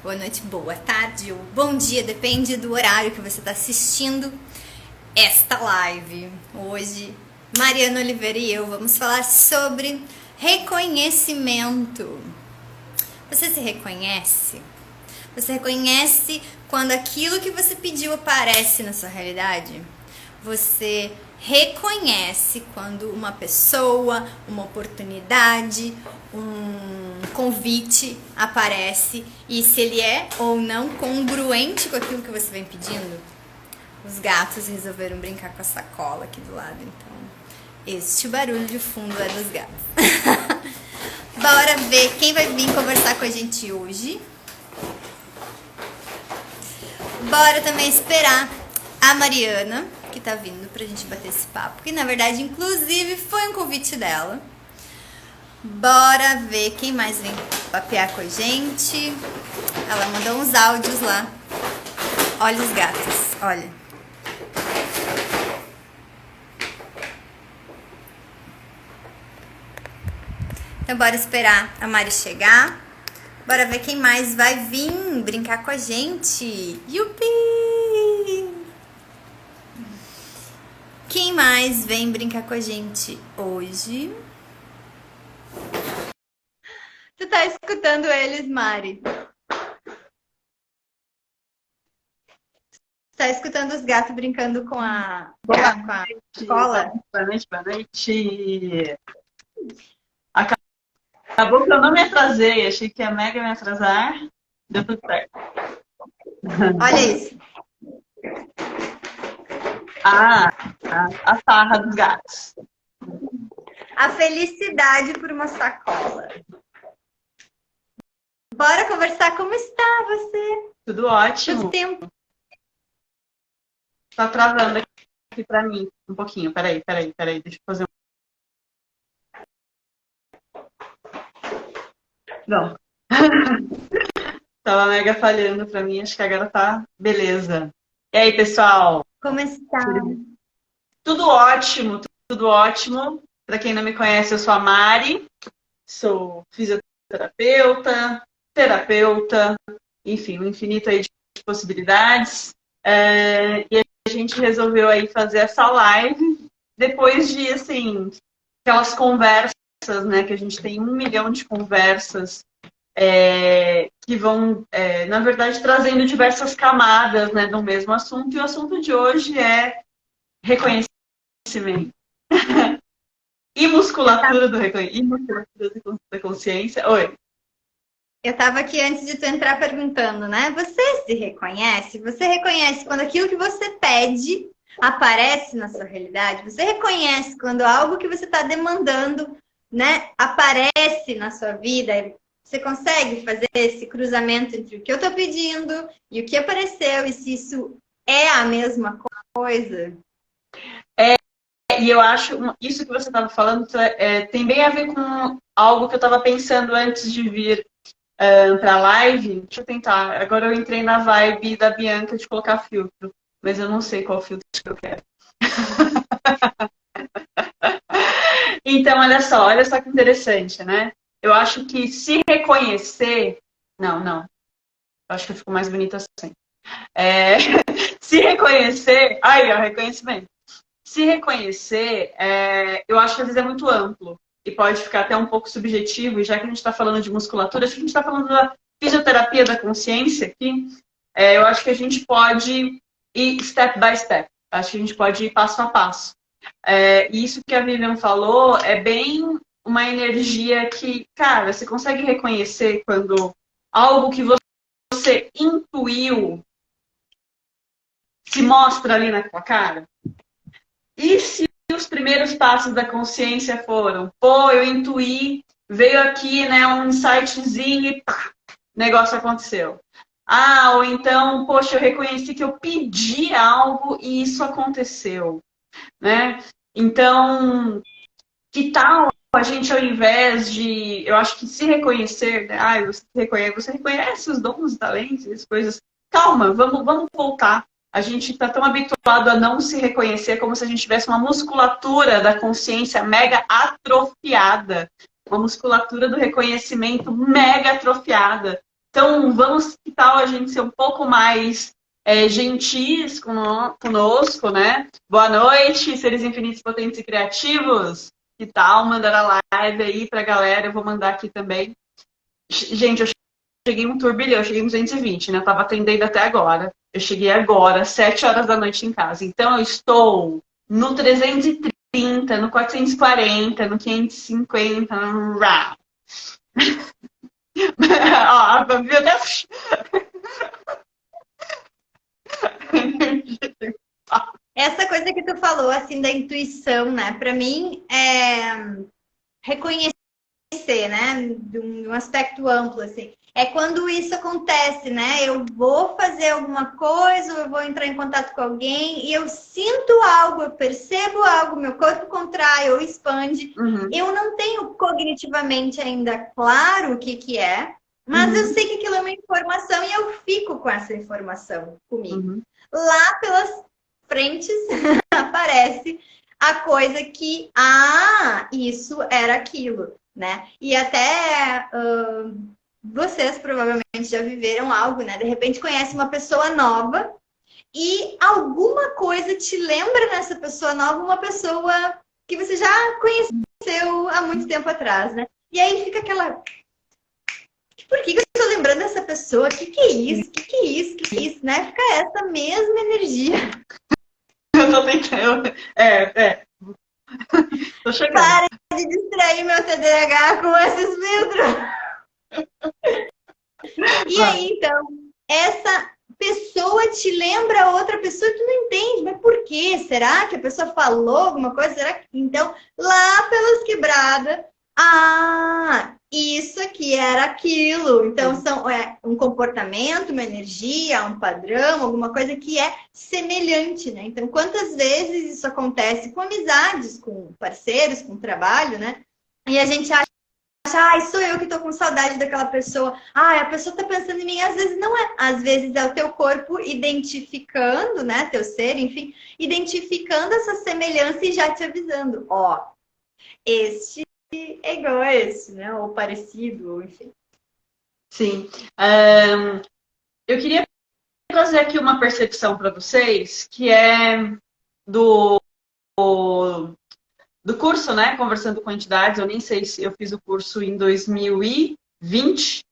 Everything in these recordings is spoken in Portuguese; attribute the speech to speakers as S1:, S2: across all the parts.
S1: boa noite, boa tarde ou bom dia, depende do horário que você está assistindo esta live. Hoje, Mariana Oliveira e eu vamos falar sobre reconhecimento. Você se reconhece? Você reconhece quando aquilo que você pediu aparece na sua realidade? Você reconhece quando uma pessoa, uma oportunidade, um convite aparece e se ele é ou não congruente com aquilo que você vem pedindo? Os gatos resolveram brincar com a sacola aqui do lado, então este barulho de fundo é dos gatos. Bora ver quem vai vir conversar com a gente hoje. Bora também esperar a Mariana, que tá vindo pra gente bater esse papo, que na verdade, inclusive, foi um convite dela. Bora ver quem mais vem papear com a gente. Ela mandou uns áudios lá. Olha os gatos, olha. Então bora esperar a Mari chegar. Bora ver quem mais vai vir brincar com a gente. Yupi! Quem mais vem brincar com a gente hoje? Tu tá escutando eles, Mari? Tu tá escutando os gatos brincando com a cola?
S2: Boa noite, boa noite. Acabou que eu não me atrasei, achei que ia mega me atrasar. Deu tudo certo.
S1: Olha isso.
S2: A farra dos gatos.
S1: A felicidade por uma sacola. Bora conversar. Como está você?
S2: Tudo ótimo.
S1: Quanto tempo?
S2: Tá travando aqui pra mim um pouquinho. Peraí. Deixa eu fazer Não. Tava mega falhando pra mim, acho que agora tá beleza. E aí, pessoal?
S1: Como está?
S2: Tudo ótimo, tudo ótimo. Pra quem não me conhece, eu sou a Mari, sou fisioterapeuta, terapeuta, enfim, um infinito aí de possibilidades. E a gente resolveu aí fazer essa live depois de, assim, aquelas conversas, né, que a gente tem 1 milhão de conversas que vão, na verdade, trazendo diversas camadas, né, do mesmo assunto. E o assunto de hoje é reconhecimento. E musculatura do reconhecimento. E musculatura da consciência. Oi.
S1: Eu estava aqui antes de tu entrar perguntando, né? Você se reconhece? Você reconhece quando aquilo que você pede aparece na sua realidade? Você reconhece quando algo que você está demandando, né, aparece na sua vida? Você consegue fazer esse cruzamento entre o que eu estou pedindo e o que apareceu? E se isso é a mesma coisa?
S2: E eu acho, isso que você estava falando tem bem a ver com algo que eu estava pensando antes de vir para a live. Deixa eu tentar. Agora eu entrei na vibe da Bianca de colocar filtro, mas eu não sei qual filtro que eu quero. Então, olha só que interessante, né? Eu acho que se reconhecer... Não. Eu acho que eu fico mais bonita assim. Se reconhecer... Aí, ó, reconhecimento. Se reconhecer, eu acho que às vezes é muito amplo e pode ficar até um pouco subjetivo. E já que a gente está falando de musculatura, acho que a gente está falando da fisioterapia da consciência aqui. Eu acho que a gente pode ir step by step. Acho que a gente pode ir passo a passo. E isso que a Vivian falou é bem uma energia que, cara, você consegue reconhecer quando algo que você intuiu se mostra ali na tua cara? E se os primeiros passos da consciência foram, eu intuí, veio aqui, né, um insightzinho e pá, negócio aconteceu. Ou então, poxa, eu reconheci que eu pedi algo e isso aconteceu, né? Então, que tal a gente, ao invés de, eu acho que se reconhecer, né? Você reconhece os dons, os talentos, as coisas. Calma, vamos voltar. A gente está tão habituado a não se reconhecer como se a gente tivesse uma musculatura da consciência mega atrofiada. Uma musculatura do reconhecimento mega atrofiada. Então, vamos, que tal a gente ser um pouco mais gentis conosco, né? Boa noite, seres infinitos, potentes e criativos. Que tal mandar a live aí pra galera? Eu vou mandar aqui também. Gente, eu cheguei um turbilhão, eu cheguei em 220, né? Eu tava atendendo até agora. Eu cheguei agora, 7 horas da noite em casa. Então, eu estou no 330, no 440, no 550, no RAW. Ó, viu até...
S1: Essa coisa que tu falou, assim, da intuição, né? Para mim, reconhecer, né? De um aspecto amplo, assim. É quando isso acontece, né? Eu vou fazer alguma coisa, eu vou entrar em contato com alguém e eu sinto algo, eu percebo algo, meu corpo contrai ou expande.
S2: Uhum.
S1: Eu não tenho cognitivamente ainda claro o que que é, mas eu sei que aquilo é uma informação e eu fico com essa informação comigo.
S2: Uhum.
S1: Lá pelas frentes aparece a coisa que, isso era aquilo, né? E até vocês provavelmente já viveram algo, né? De repente conhece uma pessoa nova e alguma coisa te lembra nessa pessoa nova, uma pessoa que você já conheceu há muito tempo atrás, né? E aí fica aquela... Por que eu estou lembrando dessa pessoa? O que é isso? O que é isso? O que é isso? Né? Fica essa mesma energia.
S2: Eu tô tentando. Tô chegando.
S1: Para de distrair meu TDAH com esses vidros. E aí, então, essa pessoa te lembra outra pessoa que tu não entende, mas por quê? Será que a pessoa falou alguma coisa? Será que... Então, lá pelas quebradas, isso aqui era aquilo. Então, são um comportamento, uma energia, um padrão, alguma coisa que é semelhante, né? Então, quantas vezes isso acontece com amizades, com parceiros, com trabalho, né? E a gente acha, sou eu que tô com saudade daquela pessoa. A pessoa tá pensando em mim. Às vezes não é. Às vezes é o teu corpo identificando, né? Teu ser, enfim, identificando essa semelhança e já te avisando. Ó, este é igual a esse, né? Ou parecido, ou enfim.
S2: Sim. Eu queria trazer aqui uma percepção para vocês, que é do curso, né? Conversando com entidades. Eu nem sei se eu fiz o curso em 2020. Acho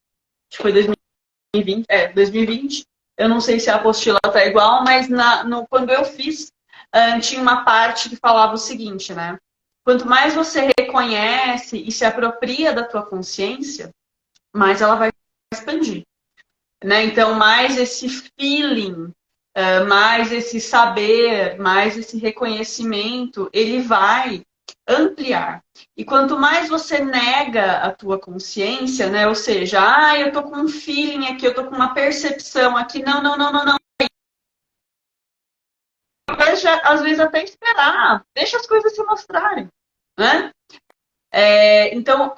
S2: que foi 2020. 2020. Eu não sei se a apostila tá igual, mas quando eu fiz, tinha uma parte que falava o seguinte, né? Quanto mais você reconhece e se apropria da tua consciência, mais ela vai expandir, né? Então, mais esse feeling, mais esse saber, mais esse reconhecimento, ele vai ampliar. E quanto mais você nega a tua consciência, né? Ou seja, eu tô com um feeling aqui, eu tô com uma percepção aqui, não. Deixa, às vezes até esperar, deixa as coisas se mostrarem, né? Então,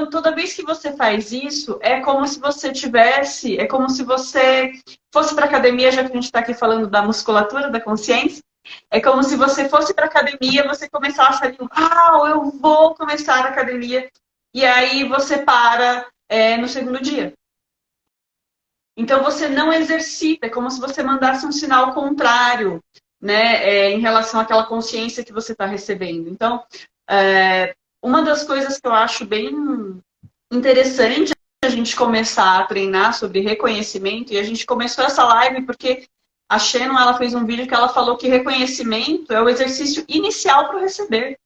S2: toda vez que você faz isso, é como se você tivesse, é como se você fosse para academia, já que a gente está aqui falando da musculatura da consciência, é como se você fosse para academia, você começasse ali, eu vou começar a academia, e aí você para no segundo dia. Então, você não exercita, é como se você mandasse um sinal contrário, né, em relação àquela consciência que você está recebendo. Então, uma das coisas que eu acho bem interessante a gente começar a treinar sobre reconhecimento, e a gente começou essa live porque a Shannon, ela fez um vídeo que ela falou que reconhecimento é o exercício inicial para o receber.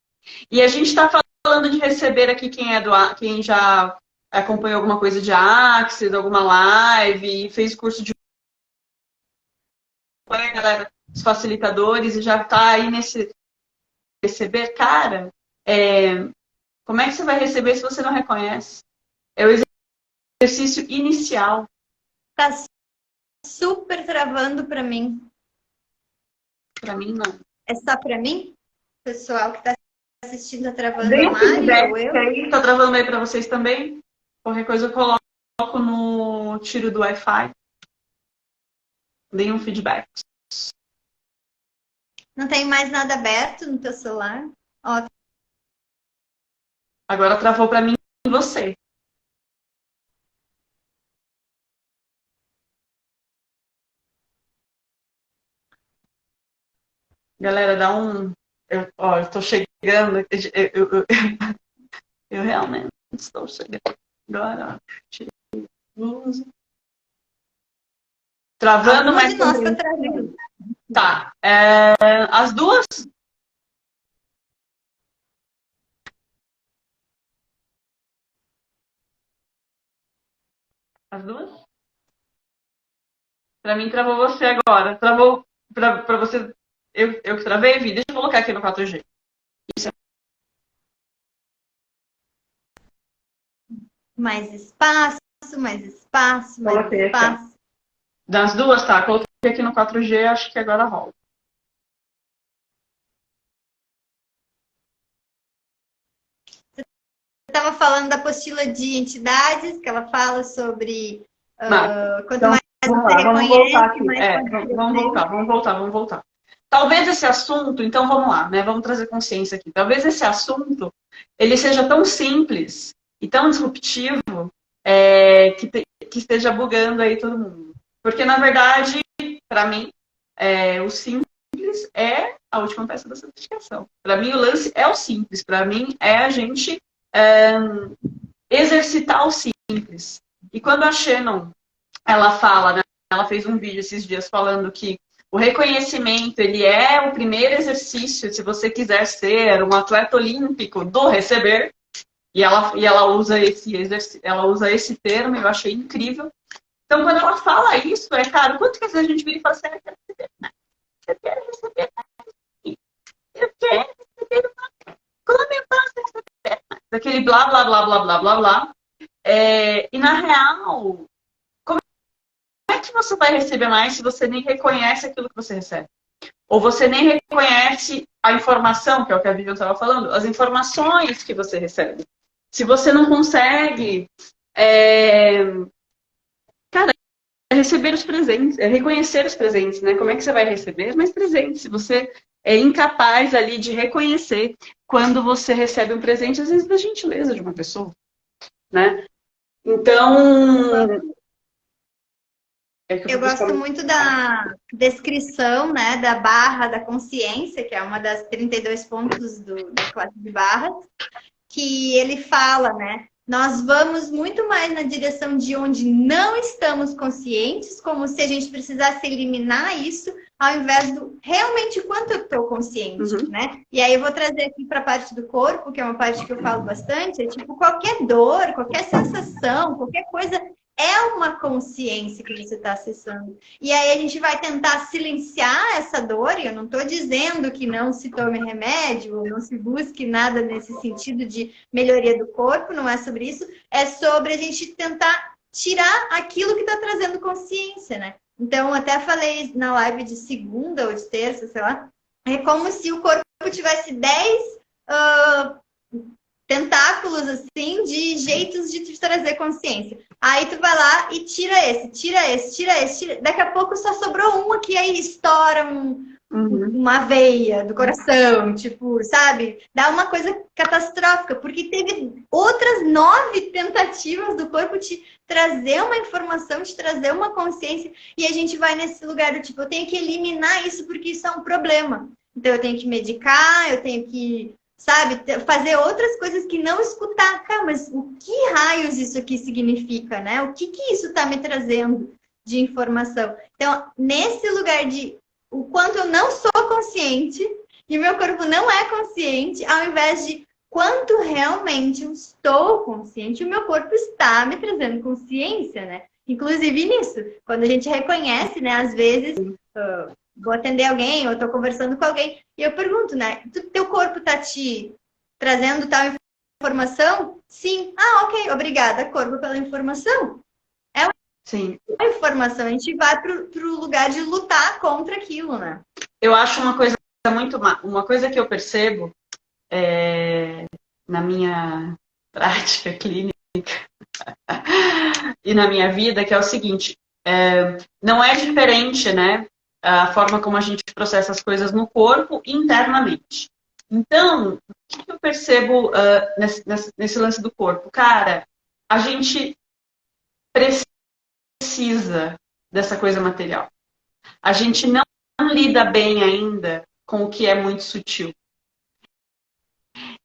S2: E a gente está falando de receber aqui quem já acompanhou alguma coisa de Axis, alguma live, fez curso de galera, os facilitadores, e já está aí nesse receber. Cara, como é que você vai receber se você não reconhece? É o exercício inicial.
S1: Tá super travando para mim.
S2: Para mim, não.
S1: É só para mim? O pessoal que tá assistindo tá travando
S2: Dei
S1: a Mari ou eu?
S2: aí, tá travando aí para vocês também? Qualquer coisa eu coloco no tiro do Wi-Fi. Deem um feedback.
S1: Não tem mais nada aberto no teu celular? Ó,
S2: Agora travou para mim e você. Galera, dá um. Eu tô chegando. Eu realmente estou chegando. Agora, tirei blusa. Travando,
S1: Alguma
S2: mas
S1: de nós tá trazendo.
S2: tá. As duas? As duas? Pra mim, travou você agora. Travou pra você. Eu que travei, Vi. Deixa eu colocar aqui no 4G. Isso.
S1: Mais espaço, mais espaço, mais
S2: Coloquei aqui, ó.
S1: espaço.
S2: Das duas, tá. Coloquei aqui no 4G, acho que agora rola.
S1: Estava falando da apostila de entidades, que ela fala sobre quanto
S2: Então,
S1: mais
S2: vamos
S1: você
S2: lá, vamos voltar
S1: reconhece,
S2: aqui.
S1: mais pode
S2: Vamos voltar. Talvez esse assunto, então vamos lá, né? Vamos trazer consciência aqui. Talvez esse assunto ele seja tão simples e tão disruptivo que esteja bugando aí todo mundo. Porque, na verdade, para mim, o simples é a última peça da sofisticação. Para mim, o lance é o simples. Para mim, é a gente exercitar o simples. E quando a Shannon ela fala, né, ela fez um vídeo esses dias falando que o reconhecimento ele é o primeiro exercício se você quiser ser um atleta olímpico do receber. E ela usa esse termo, eu achei incrível. Então, quando ela fala isso, cara, quanto que às vezes a gente vira e fala assim, eu quero receber mais, eu quero receber mais, como eu posso receber mais? Aquele blá, blá, blá, blá, blá, blá, blá. E na real, como é que você vai receber mais se você nem reconhece aquilo que você recebe? Ou você nem reconhece a informação, que é o que a Vivian estava falando, as informações que você recebe. Se você não consegue, cara, receber os presentes, reconhecer os presentes, né? Como é que você vai receber mais presentes? Se você é incapaz ali de reconhecer quando você recebe um presente, às vezes da gentileza de uma pessoa, né? Então,
S1: Eu gosto muito da descrição, né, da barra da consciência, que é uma das 32 pontos da classe de barras, que ele fala, né? Nós vamos muito mais na direção de onde não estamos conscientes, como se a gente precisasse eliminar isso, ao invés do realmente quanto eu estou consciente, né? E aí eu vou trazer aqui para a parte do corpo, que é uma parte que eu falo bastante, é tipo qualquer dor, qualquer sensação, qualquer coisa é uma consciência que você está acessando. E aí a gente vai tentar silenciar essa dor, e eu não estou dizendo que não se tome remédio, ou não se busque nada nesse sentido de melhoria do corpo, não é sobre isso, é sobre a gente tentar tirar aquilo que está trazendo consciência, né? Então, até falei na live de segunda ou de terça, sei lá, é como se o corpo tivesse 10 tentáculos, assim, de jeitos de te trazer consciência. Aí tu vai lá e tira esse, tira esse, tira esse, tira... Daqui a pouco só sobrou um aqui, aí estoura uma veia do coração, tipo, sabe? Dá uma coisa catastrófica, porque teve outras 9 tentativas do corpo te trazer uma informação, te trazer uma consciência, e a gente vai nesse lugar do tipo, eu tenho que eliminar isso porque isso é um problema. Então eu tenho que medicar, eu tenho que, sabe, fazer outras coisas que não escutar. Cara, mas o que raios isso aqui significa, né? O que isso tá me trazendo de informação? Então, nesse lugar de o quanto eu não sou consciente e o meu corpo não é consciente, ao invés de quanto realmente eu estou consciente, o meu corpo está me trazendo consciência, né? Inclusive nisso, quando a gente reconhece, né, às vezes, vou atender alguém ou estou conversando com alguém e eu pergunto, né, teu corpo está te trazendo tal informação? Sim. Ah, ok, obrigada, corpo, pela informação.
S2: sim.
S1: A informação, a gente vai pro lugar de lutar contra aquilo, né?
S2: Eu acho uma coisa uma coisa que eu percebo na minha prática clínica e na minha vida, que é o seguinte, não é diferente, né, a forma como a gente processa as coisas no corpo internamente. Então, o que eu percebo nesse lance do corpo? Cara, a gente precisa dessa coisa material. A gente não lida bem ainda com o que é muito sutil.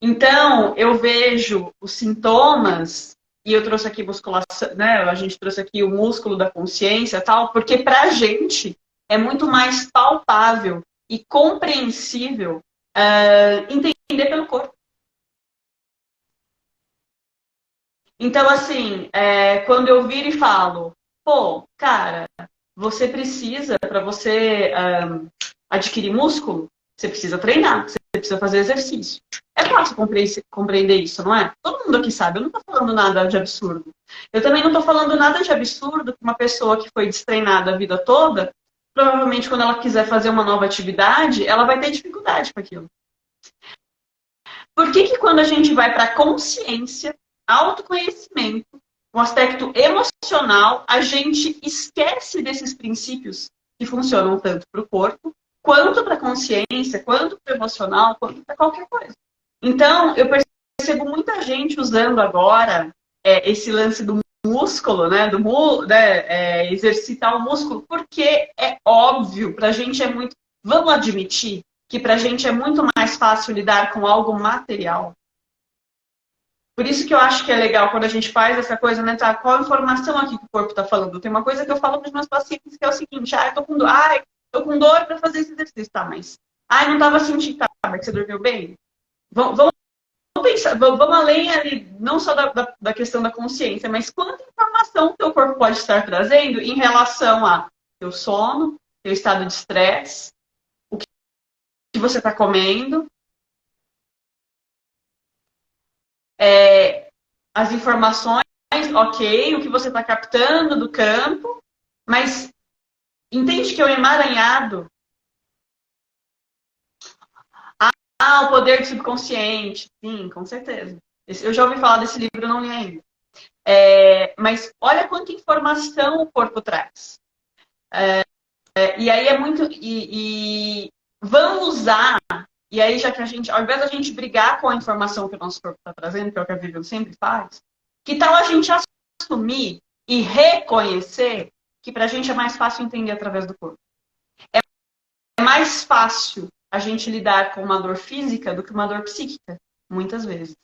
S2: Então, eu vejo os sintomas, e eu trouxe aqui musculação, né? A gente trouxe aqui o músculo da consciência e tal, porque pra gente é muito mais palpável e compreensível entender pelo corpo. Então, assim, quando eu viro e falo, pô, cara, você precisa, para você adquirir músculo, você precisa treinar, você precisa fazer exercício. É fácil compreender isso, não é? Todo mundo aqui sabe, eu não estou falando nada de absurdo. Eu também não estou falando nada de absurdo que uma pessoa que foi destreinada a vida toda, provavelmente quando ela quiser fazer uma nova atividade, ela vai ter dificuldade com aquilo. Por que quando a gente vai para a consciência, autoconhecimento, o aspecto emocional, a gente esquece desses princípios que funcionam tanto para o corpo, quanto para a consciência, quanto para o emocional, quanto para qualquer coisa. Então, eu percebo muita gente usando agora esse lance do músculo, né? Exercitar o músculo, porque é óbvio, para a gente é muito. Vamos admitir que para a gente é muito mais fácil lidar com algo material. Por isso que eu acho que é legal quando a gente faz essa coisa, né? Tá, qual a informação aqui que o corpo está falando? Tem uma coisa que eu falo para os meus pacientes que é o seguinte: eu tô com dor, tô com dor para fazer esse exercício, tá? Mas, não estava sentindo, tá? Mas você dormiu bem? Vamos pensar, vamos além ali, não só da questão da consciência, mas quanta informação o teu corpo pode estar trazendo em relação a teu sono, teu estado de estresse, o que você está comendo, as informações, ok, o que você está captando do campo, mas entende que é um emaranhado. O poder do subconsciente. Sim, com certeza. Eu já ouvi falar desse livro, não li ainda. Mas olha quanta informação o corpo traz. E aí é muito... E vamos usar... E aí, já que a gente, ao invés da gente brigar com a informação que o nosso corpo está trazendo, que é o que a Vivian sempre faz, que tal a gente assumir e reconhecer que para a gente é mais fácil entender através do corpo? É mais fácil a gente lidar com uma dor física do que uma dor psíquica, muitas vezes.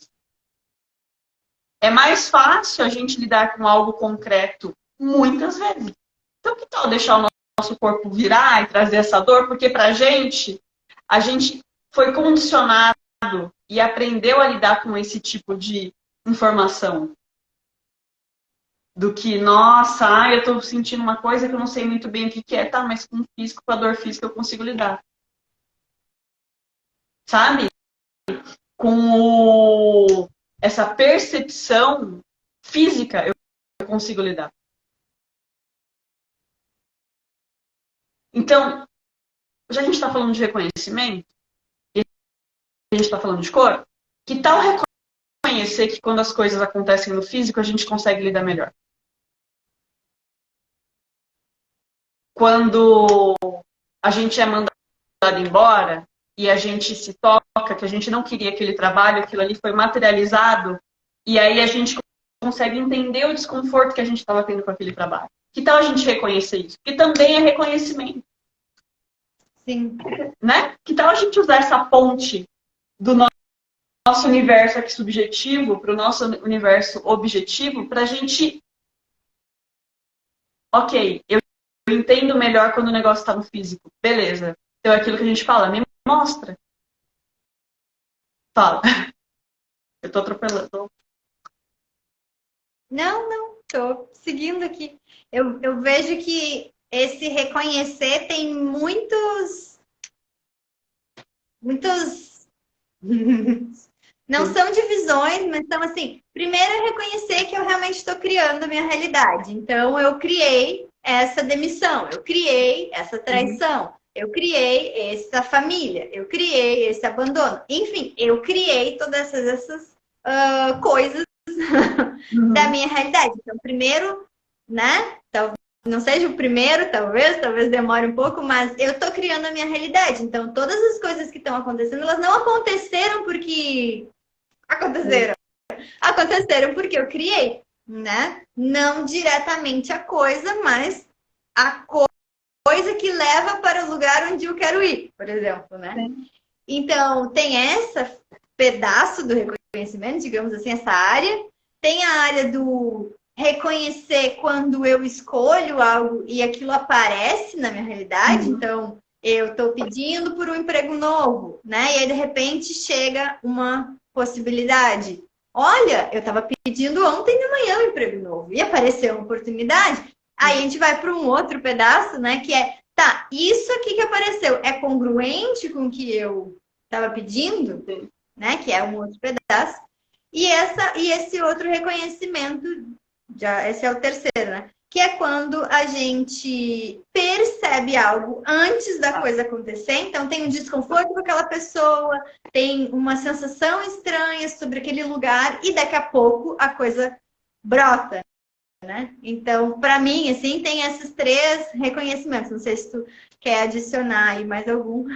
S2: É mais fácil a gente lidar com algo concreto, muitas vezes. Então, que tal deixar o nosso corpo virar e trazer essa dor? Porque pra gente, a gente foi condicionado e aprendeu a lidar com esse tipo de informação. Do que, nossa, eu tô sentindo uma coisa que eu não sei muito bem o que é, tá, mas com físico, com a dor física eu consigo lidar. Sabe? Com essa percepção física, eu consigo lidar. Então, já a gente está falando de reconhecimento, e a gente está falando de corpo, que tal reconhecer que quando as coisas acontecem no físico, a gente consegue lidar melhor? Quando a gente é mandado embora, e a gente se toca, que a gente não queria aquele trabalho, aquilo ali foi materializado, e aí a gente consegue entender o desconforto que a gente estava tendo com aquele trabalho. Que tal a gente reconhecer isso? Que também é reconhecimento.
S1: Sim.
S2: Né? Que tal a gente usar essa ponte do nosso universo aqui subjetivo para o nosso universo objetivo para a gente... Ok, eu entendo melhor quando o negócio está no físico. Beleza. Então é aquilo que a gente fala, me mostra. Fala. Eu tô atropelando.
S1: Não, tô seguindo aqui. Eu vejo que esse reconhecer tem muitos. Não são divisões, mas são assim. Primeiro é reconhecer que eu realmente estou criando a minha realidade. Então, eu criei essa demissão, eu criei essa traição, eu criei essa família, eu criei esse abandono. Enfim, eu criei todas essas coisas da minha realidade. Então, primeiro, né? Não seja o primeiro, talvez demore um pouco, mas eu estou criando a minha realidade. Então, todas as coisas que estão acontecendo, elas não aconteceram porque aconteceram. Aconteceram porque eu criei, né? Não diretamente a coisa, mas a coisa que leva para o lugar onde eu quero ir, por exemplo, né?
S2: Sim.
S1: Então, tem esse pedaço do reconhecimento, digamos assim, essa área. Tem a área do reconhecer quando eu escolho algo e aquilo aparece na minha realidade. Então, eu estou pedindo por um emprego novo, né? E aí, de repente, chega uma possibilidade. Olha, eu estava pedindo ontem de manhã um emprego novo e apareceu uma oportunidade. Aí a gente vai para um outro pedaço, né? Que é, tá, isso aqui que apareceu é congruente com o que eu estava pedindo, né? Que é um outro pedaço. E esse outro reconhecimento, já, esse é o terceiro, né? Que é quando a gente percebe algo antes da coisa acontecer. Então, tem um desconforto com aquela pessoa, tem uma sensação estranha sobre aquele lugar, e daqui a pouco a coisa brota, né? Então, para mim, assim, tem esses três reconhecimentos. Não sei se tu quer adicionar aí mais algum.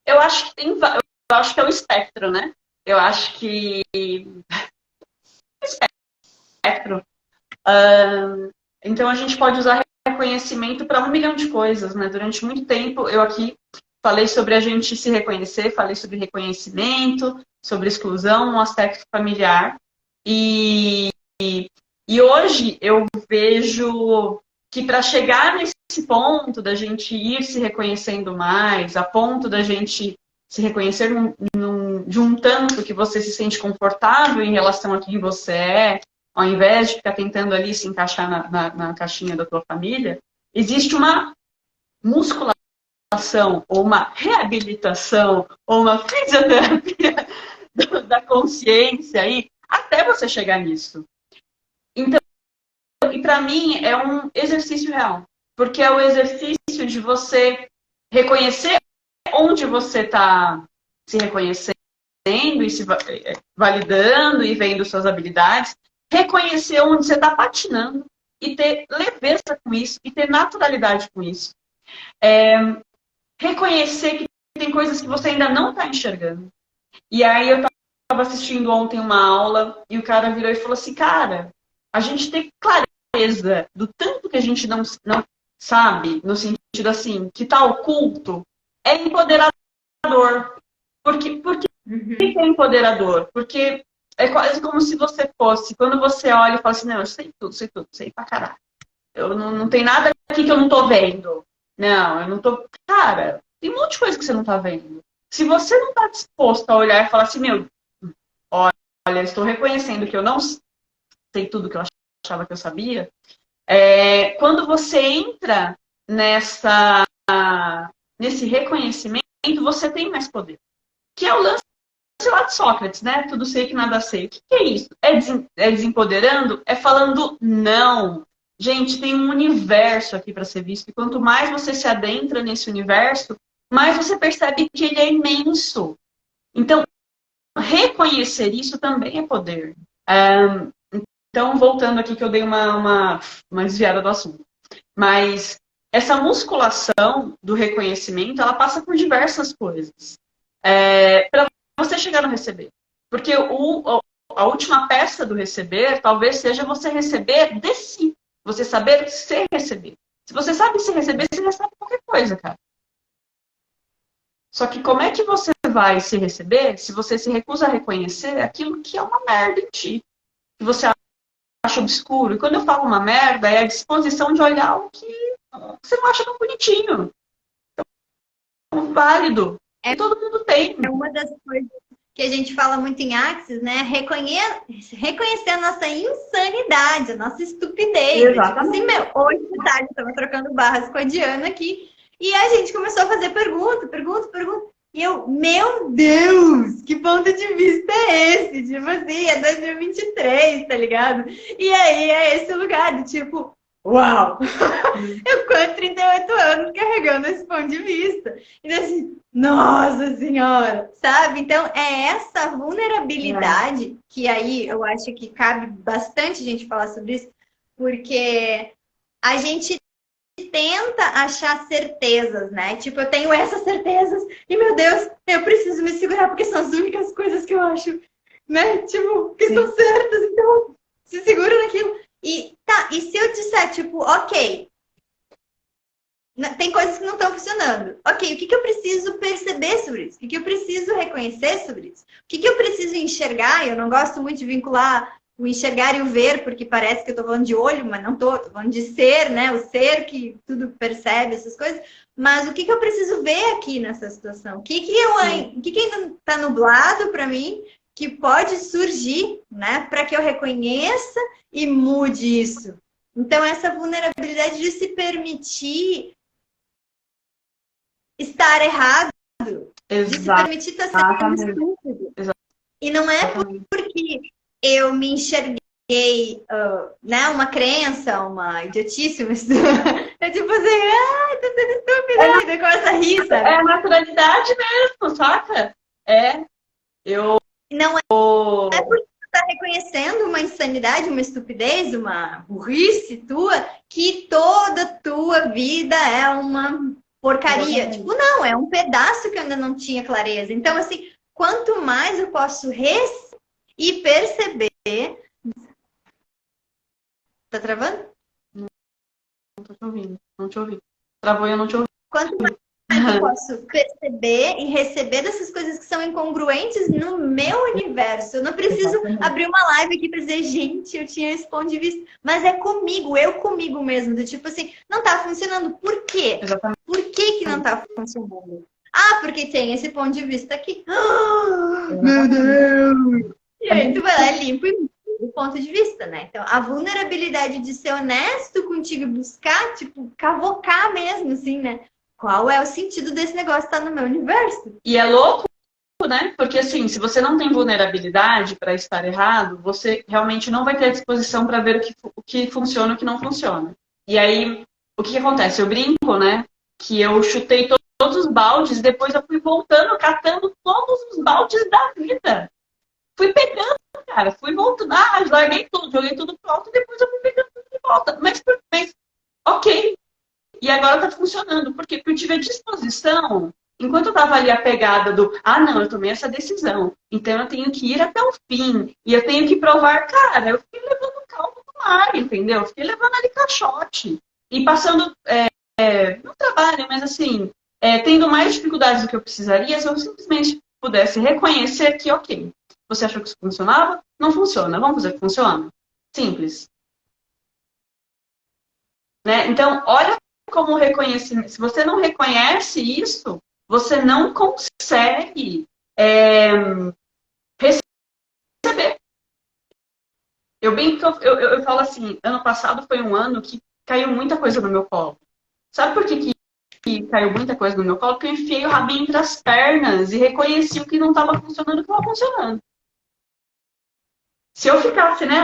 S2: Eu acho que eu acho que é o espectro, né? Eu acho que espectro. Então a gente pode usar reconhecimento para 1 milhão de coisas, né? Durante muito tempo eu aqui falei sobre a gente se reconhecer, falei sobre reconhecimento, sobre exclusão, um aspecto familiar. E hoje eu vejo que para chegar nesse ponto da gente ir se reconhecendo mais, a ponto da gente se reconhecer de um tanto que você se sente confortável em relação a quem você é, ao invés de ficar tentando ali se encaixar na caixinha da tua família, existe uma musculação, ou uma reabilitação, ou uma fisioterapia da consciência aí, até você chegar nisso. Então, e para mim é um exercício real, porque é o exercício de você reconhecer onde você está se reconhecendo e se validando e vendo suas habilidades, reconhecer onde você está patinando e ter leveza com isso e ter naturalidade com isso. Reconhecer que tem coisas que você ainda não está enxergando. E aí eu estava assistindo ontem uma aula e o cara virou e falou assim, cara, a gente tem clareza do tanto que a gente não sabe, no sentido assim, que está oculto, é empoderador. Porque é empoderador? Porque é quase como se você fosse, quando você olha e fala assim, não, eu sei tudo, sei pra caralho. Eu não tem nada aqui que eu não tô vendo. Não, eu não tô. Cara, tem um monte de coisa que você não tá vendo. Se você não tá disposto a olhar e falar assim, meu, olha, estou reconhecendo que eu não sei tudo que eu achava que eu sabia, quando você entra nesse reconhecimento, você tem mais poder. Que é o lance lá de Sócrates, né? Tudo sei que nada sei. O que é isso? É desempoderando? É falando não. Gente, tem um universo aqui para ser visto. E quanto mais você se adentra nesse universo, mais você percebe que ele é imenso. Então, reconhecer isso também é poder. Então, voltando aqui, que eu dei uma desviada do assunto. Mas essa musculação do reconhecimento, ela passa por diversas coisas. Para você chegar no receber. Porque a última peça do receber talvez seja você receber de si. Você saber se receber. Se você sabe se receber, você recebe qualquer coisa, cara. Só que como é que você vai se receber se você se recusa a reconhecer aquilo que é uma merda em ti? Que você acha obscuro. E quando eu falo uma merda, é a disposição de olhar o que você não acha tão bonitinho. Então, válido. Todo mundo tem.
S1: É uma das coisas que a gente fala muito em Axis, né? Reconhecer a nossa insanidade, a nossa estupidez.
S2: Exatamente.
S1: Tipo assim, hoje de tarde eu estava trocando barras com a Diana aqui e a gente começou a fazer pergunta. E eu, meu Deus, que ponto de vista é esse? Tipo assim, é 2023, tá ligado? E aí é esse lugar de tipo, uau! Eu com 38 anos carregando esse ponto de vista. E assim, nossa senhora, sabe? Então, é essa vulnerabilidade que aí eu acho que cabe bastante a gente falar sobre isso, porque a gente tenta achar certezas, né? Tipo, eu tenho essas certezas e, meu Deus, eu preciso me segurar porque são as únicas coisas que eu acho, né? Tipo, que são certas, então se segura naquilo. E tá, e se eu disser, tipo, ok, Tem coisas que não estão funcionando. Ok, o que eu preciso perceber sobre isso? O que eu preciso reconhecer sobre isso? O que eu preciso enxergar? Eu não gosto muito de vincular o enxergar e o ver, porque parece que eu estou falando de olho, mas não estou falando de ser, né? O ser que tudo percebe, essas coisas. Mas o que eu preciso ver aqui nessa situação? O que ainda está nublado para mim que pode surgir, né? Para que eu reconheça e mude isso. Então, essa vulnerabilidade de se permitir estar errado, de se permitir estar sendo estúpido. E não é porque eu me enxerguei, né, uma crença, uma idiotice, é tipo assim, tô sendo estúpida, e daí começa a rir, sabe?
S2: É a naturalidade mesmo, saca?
S1: Não é porque tu tá reconhecendo uma insanidade, uma estupidez, uma burrice tua, que toda tua vida é uma porcaria. Tipo, não, é um pedaço que eu ainda não tinha clareza. Então, assim, quanto mais eu posso e perceber. Tá travando?
S2: Não tô te ouvindo, não te ouvi. Travou e eu não te ouvi.
S1: Quanto mais eu posso perceber e receber dessas coisas que são incongruentes no meu universo. Eu não preciso abrir uma live aqui para dizer, gente, eu tinha esse ponto de vista. Mas é comigo, eu comigo mesmo. Do tipo assim, não tá funcionando. Por quê?
S2: Exatamente.
S1: Por que não tá funcionando? Ah, porque tem esse ponto de vista aqui. Meu Deus! E aí tu vai lá e limpa o ponto de vista, né? Então, a vulnerabilidade de ser honesto contigo e buscar, tipo, cavocar mesmo, assim, né? Qual é o sentido desse negócio estar no meu universo?
S2: E é louco, né? Porque assim, se você não tem vulnerabilidade para estar errado, você realmente não vai ter disposição para ver o que funciona e o que não funciona. E aí, o que acontece? Eu brinco, né? Que eu chutei todos os baldes, depois eu fui voltando, catando todos os baldes da vida. Fui pegando, cara, fui voltando, larguei tudo, joguei tudo pro alto e depois eu fui pegando tudo de volta. Mas ok. E agora tá funcionando. Por quê? Porque eu tive a disposição, enquanto eu tava ali apegada não, eu tomei essa decisão, então eu tenho que ir até o fim, e eu tenho que provar, cara, eu fiquei levando caldo no mar, entendeu? Eu fiquei levando ali caixote. E passando, no trabalho, mas assim, tendo mais dificuldades do que eu precisaria, se eu simplesmente pudesse reconhecer que, ok, você achou que isso funcionava? Não funciona. Vamos fazer que funciona? Simples. Né? Então, olha como reconhecimento. Se você não reconhece isso, você não consegue receber. Eu falo assim, ano passado foi um ano que caiu muita coisa no meu colo. Sabe por que caiu muita coisa no meu colo? Porque eu enfiei o rabinho entre as pernas e reconheci o que não estava funcionando e o que estava funcionando. Se eu ficasse, né,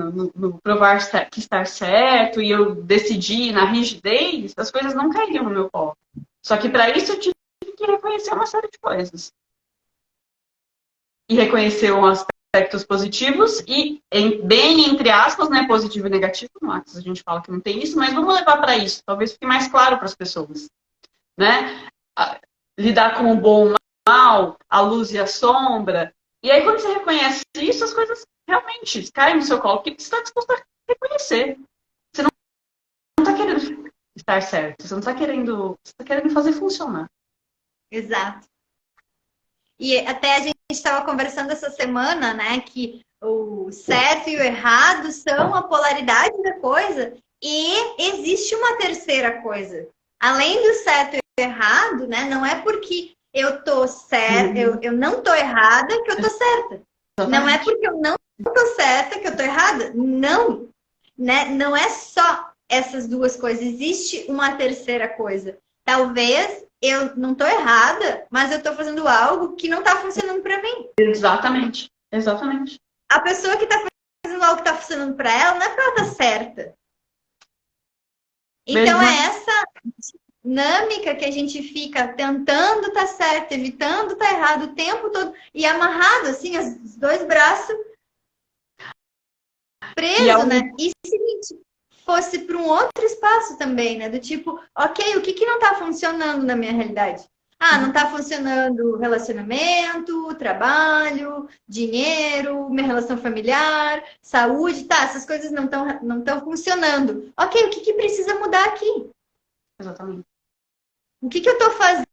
S2: no provar que estar certo e eu decidir na rigidez, as coisas não cairiam no meu colo. Só que para isso eu tive que reconhecer uma série de coisas. E reconhecer os aspectos positivos e, bem entre aspas, né, positivo e negativo. No Axis a gente fala que não tem isso, mas vamos levar para isso. Talvez fique mais claro para as pessoas. Né? Lidar com o bom e o mal, a luz e a sombra. E aí, quando você reconhece isso, as coisas realmente caem no seu colo, porque você está disposto a reconhecer. Você não está querendo estar certo, você não está querendo, você está querendo fazer funcionar.
S1: Exato. E até a gente estava conversando essa semana, né, que o certo e o errado são a polaridade da coisa, e existe uma terceira coisa. Além do certo e errado, né, não é porque eu tô certa, eu não tô errada que eu tô certa. Não é porque eu não tô certa que eu tô errada. Não, né? Não é só essas duas coisas. Existe uma terceira coisa. Talvez eu não tô errada, mas eu tô fazendo algo que não tá funcionando para mim.
S2: Exatamente. Exatamente.
S1: A pessoa que tá fazendo algo que tá funcionando para ela, não é pra ela tá certa. Então é essa dinâmica que a gente fica tentando estar certo, evitando estar errado o tempo todo e amarrado, assim, os dois braços presos, né? E se fosse para um outro espaço também, né? Do tipo, ok, o que não está funcionando na minha realidade? Não está funcionando relacionamento, trabalho, dinheiro, minha relação familiar, saúde, tá, essas coisas não estão funcionando. Ok, o que precisa mudar aqui?
S2: Exatamente.
S1: O que eu tô fazendo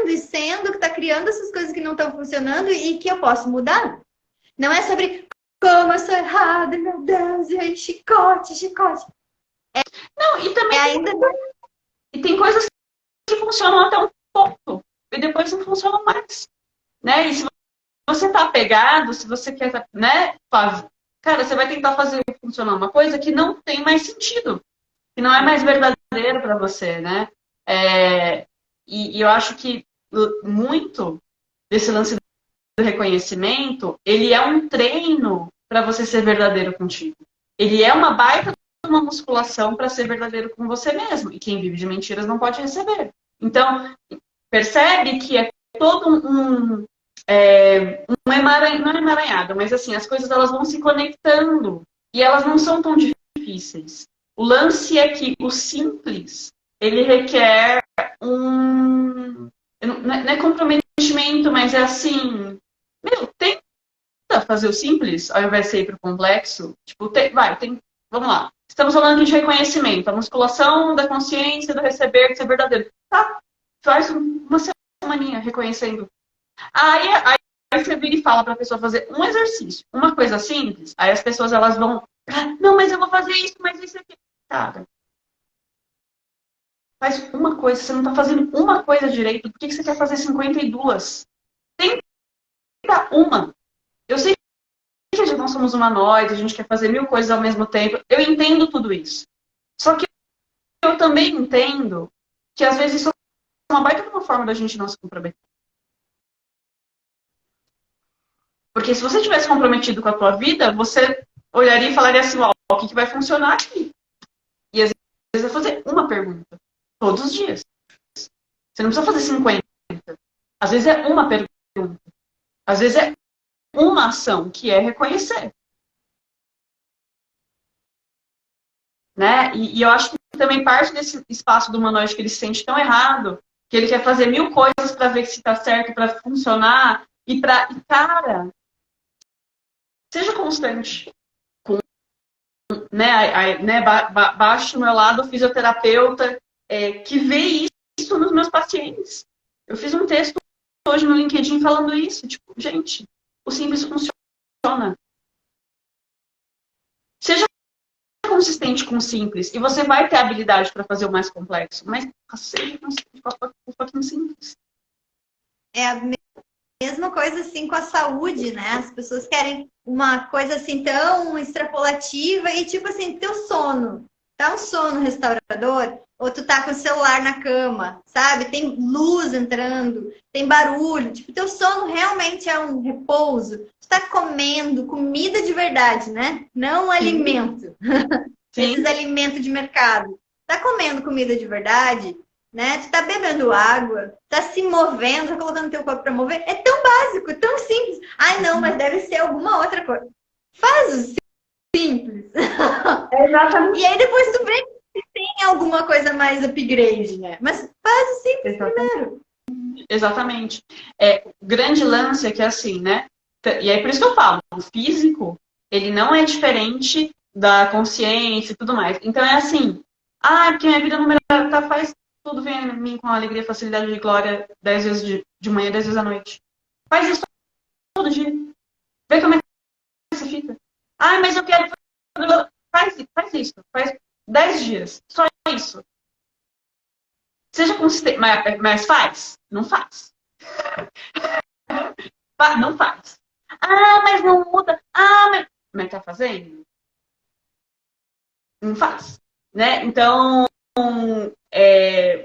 S1: e sendo que tá criando essas coisas que não estão funcionando e que eu posso mudar? Não é sobre como eu sou errada, meu Deus, e aí, chicote, chicote.
S2: Não, e também
S1: Ainda
S2: tem coisas que funcionam até um ponto e depois não funcionam mais, né? E se você tá apegado, se você quer, né, cara, você vai tentar fazer funcionar uma coisa que não tem mais sentido, que não é mais verdadeiro para você, né? E eu acho que muito desse lance do reconhecimento, ele é um treino para você ser verdadeiro contigo. Ele é uma baita de uma musculação para ser verdadeiro com você mesmo. E quem vive de mentiras não pode receber. Então, percebe que é todo não é emaranhado, mas assim, as coisas elas vão se conectando e elas não são tão difíceis. O lance é que o simples, ele requer não é comprometimento, mas é assim, tenta fazer o simples ao invés de ir para o complexo. Tipo, vamos lá. Estamos falando aqui de reconhecimento, a musculação da consciência, do receber, de ser verdadeiro. Tá, faz uma semaninha reconhecendo. Aí você vira e fala para a pessoa fazer um exercício, uma coisa simples, aí as pessoas elas vão, não, mas eu vou fazer isso, mas isso aqui. Cara, faz uma coisa, você não está fazendo uma coisa direito, por que você quer fazer 52? Tenta uma. Eu sei que nós somos humanoides, a gente quer fazer 1000 coisas ao mesmo tempo, eu entendo tudo isso. Só que eu também entendo que às vezes isso é uma baita de uma forma da gente não se comprometer. Porque se você tivesse comprometido com a tua vida, você olharia e falaria assim, ó, o que vai funcionar aqui? E às vezes vai fazer uma pergunta, todos os dias. Você não precisa fazer 50. Às vezes é uma pergunta. Às vezes é uma ação, que é reconhecer. Né? E eu acho que também parte desse espaço do humanoide que ele se sente tão errado, que ele quer fazer 1000 coisas para ver se está certo, para funcionar, e cara, seja constante. Baixo do meu lado, fisioterapeuta, que vê isso nos meus pacientes. Eu fiz um texto hoje no LinkedIn falando isso. Tipo, gente, o simples funciona. Seja consistente com o simples e você vai ter habilidade para fazer o mais complexo, mas seja consistente com o pouquinho simples.
S1: é a mesma coisa assim com a saúde, né? As pessoas querem uma coisa assim tão extrapolativa e tipo assim, teu sono. Tá um sono restaurador? Ou tu tá com o celular na cama, sabe? Tem luz entrando, tem barulho. Tipo, teu sono realmente é um repouso. Tu tá comendo comida de verdade, né? Não um alimento. Esses alimentos de mercado. Tá comendo comida de verdade? Né? Tu tá bebendo água, tá se movendo, tá colocando teu corpo para mover. É tão básico, tão simples. Ai, não, mas deve ser alguma outra coisa. Faz o simples.
S2: Exatamente.
S1: E aí depois tu vê se tem alguma coisa mais upgrade, né? Mas faz o simples primeiro.
S2: Exatamente. O grande lance é que é assim, né? E aí por isso que eu falo, o físico, ele não é diferente da consciência e tudo mais. Então é assim, porque minha vida não melhora, faz tudo vem a mim com alegria, facilidade e glória 10 vezes de manhã, 10 vezes à noite. Faz isso todo dia. Vê como é que você fica. Mas eu quero... Faz isso. Faz 10 dias. Só isso. Seja consistente. Mas faz? Não faz. Não faz. Mas não muda. Mas tá fazendo? Não faz. Né? Então...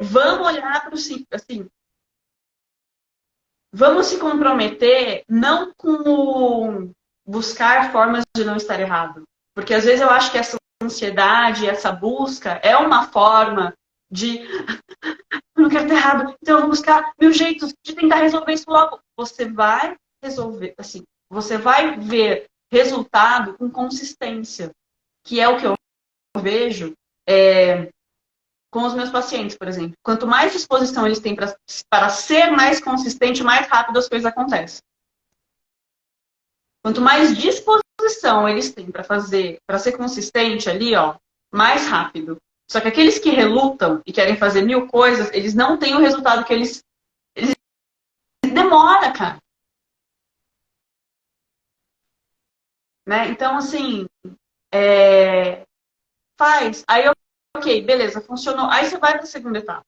S2: vamos olhar para o simples, assim, vamos se comprometer não com buscar formas de não estar errado, porque às vezes eu acho que essa ansiedade, essa busca é uma forma de eu não quero estar errado, então eu vou buscar 1000 jeitos de tentar resolver isso logo. Você vai resolver, assim, você vai ver resultado com consistência, que é o que eu vejo com os meus pacientes, por exemplo. Quanto mais disposição eles têm para ser mais consistente, mais rápido as coisas acontecem. Quanto mais disposição eles têm para ser consistente ali, mais rápido. Só que aqueles que relutam e querem fazer 1000 coisas, eles não têm o resultado que eles demora, cara. Né? Então, assim, faz. Aí, ok, beleza, funcionou. Aí você vai para a segunda etapa.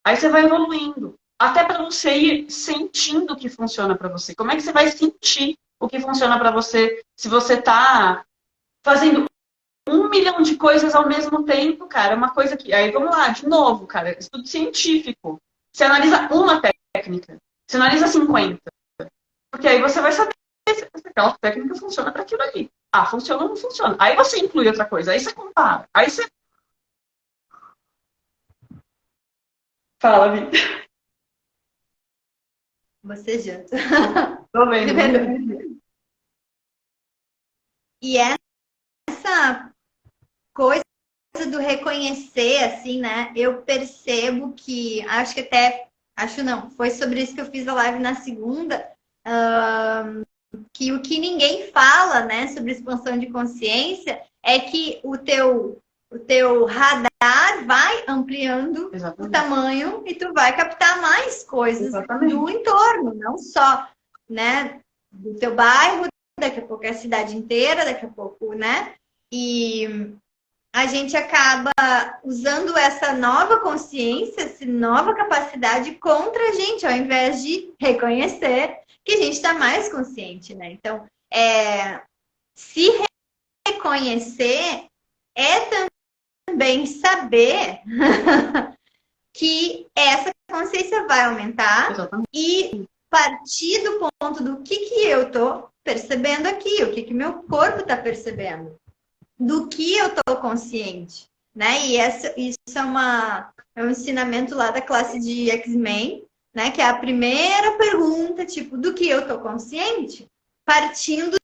S2: Aí você vai evoluindo. Até para você ir sentindo o que funciona para você. Como é que você vai sentir o que funciona para você se você está fazendo 1 milhão de coisas ao mesmo tempo, cara? Uma coisa que... Aí, vamos lá, de novo, cara. Estudo científico. Você analisa uma técnica. Você analisa 50. Porque aí você vai saber se aquela técnica funciona para aquilo ali. Ah, funciona ou não funciona. Aí você inclui outra coisa. Aí você compara. Aí você... Fala, Vitor.
S1: Você janta.
S2: Tô vendo.
S1: E essa coisa do reconhecer, assim, né? Eu percebo que, acho que até, acho não, foi sobre isso que eu fiz a live na segunda, que o que ninguém fala, né, sobre expansão de consciência é que o teu radar vai ampliando o tamanho e tu vai captar mais coisas do entorno, não só, né, do teu bairro, daqui a pouco é a cidade inteira, daqui a pouco, né? E a gente acaba usando essa nova consciência, essa nova capacidade contra a gente, ao invés de reconhecer que a gente está mais consciente, né? Então, se reconhecer é também saber que essa consciência vai aumentar. Exatamente. E partir do ponto do que eu tô percebendo aqui, o que meu corpo está percebendo, do que eu tô consciente, né? E isso é um ensinamento lá da classe de X-Men, né? Que é a primeira pergunta, tipo, do que eu tô consciente, partindo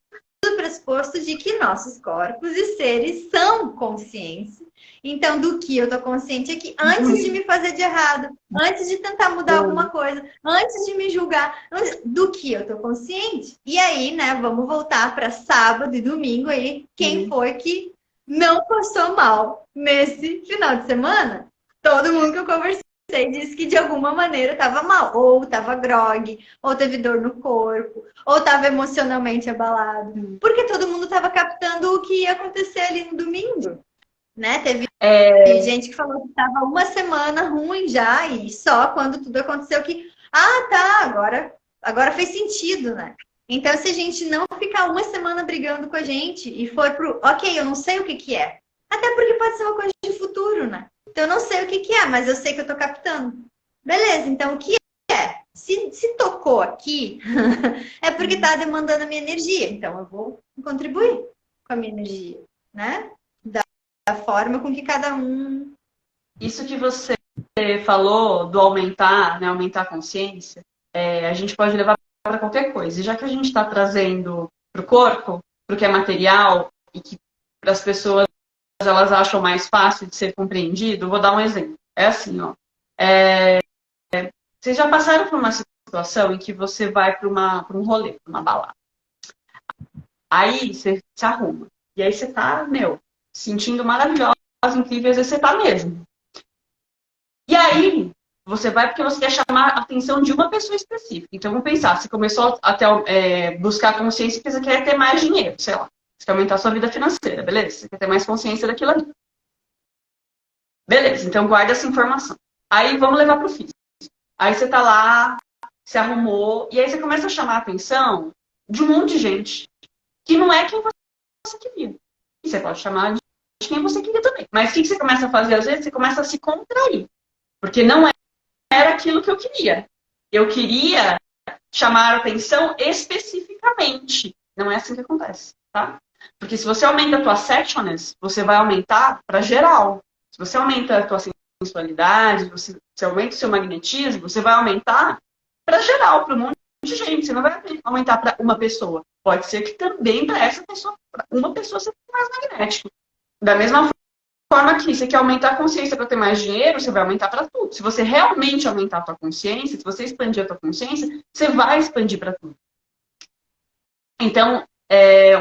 S1: do pressuposto de que nossos corpos e seres são consciência. Então, do que eu tô consciente aqui, antes de me fazer de errado, antes de tentar mudar alguma coisa, antes de me julgar, do que eu tô consciente. E aí, né, vamos voltar para sábado e domingo aí, quem foi que não passou mal nesse final de semana? Todo mundo que eu conversei disse que de alguma maneira estava mal, ou estava grogue, ou teve dor no corpo, ou estava emocionalmente abalado, porque todo mundo estava captando o que ia acontecer ali no domingo, né? Teve gente que falou que estava uma semana ruim já, e só quando tudo aconteceu que, agora fez sentido, né? Então, se a gente não ficar uma semana brigando com a gente e for pro, ok, eu não sei o que é, até porque pode ser uma coisa de futuro, né? Então, eu não sei o que é, mas eu sei que eu tô captando. Beleza, então o que é? Se tocou aqui, é porque tá demandando a minha energia. Então, eu vou contribuir com a minha energia, né? Da forma com que cada um...
S2: Isso que você falou do aumentar, né? Aumentar a consciência, a gente pode levar para qualquer coisa. E já que a gente está trazendo para o corpo, para o que é material, e que para as pessoas elas acham mais fácil de ser compreendido, vou dar um exemplo. É assim, ó. Vocês já passaram por uma situação em que você vai para um rolê, para uma balada. Aí você se arruma. E aí você tá, sentindo maravilhosa, incrível, às vezes você tá mesmo. E aí, você vai porque você quer chamar a atenção de uma pessoa específica. Então, vamos pensar, você começou a buscar consciência porque você quer ter mais dinheiro, sei lá. Você quer aumentar a sua vida financeira, beleza? Você quer ter mais consciência daquilo ali. Beleza, então guarda essa informação. Aí, vamos levar pro físico. Aí você tá lá, se arrumou, e aí você começa a chamar a atenção de um monte de gente que não é quem você queria. E você pode chamar de quem você queria também. Mas o que você começa a fazer? Às vezes, você começa a se contrair. Porque não era aquilo que eu queria. Eu queria chamar a atenção especificamente. Não é assim que acontece, tá? Porque se você aumenta a tua sexualness, você vai aumentar para geral. Se você aumenta a tua sensualidade, você aumenta o seu magnetismo, você vai aumentar para geral, para um monte de gente. Você não vai aumentar para uma pessoa. Pode ser que também para essa pessoa, para uma pessoa, seja mais magnético. Da mesma forma que você quer aumentar a consciência para ter mais dinheiro, você vai aumentar para tudo. Se você realmente aumentar a tua consciência, se você expandir a tua consciência, você vai expandir para tudo. Então,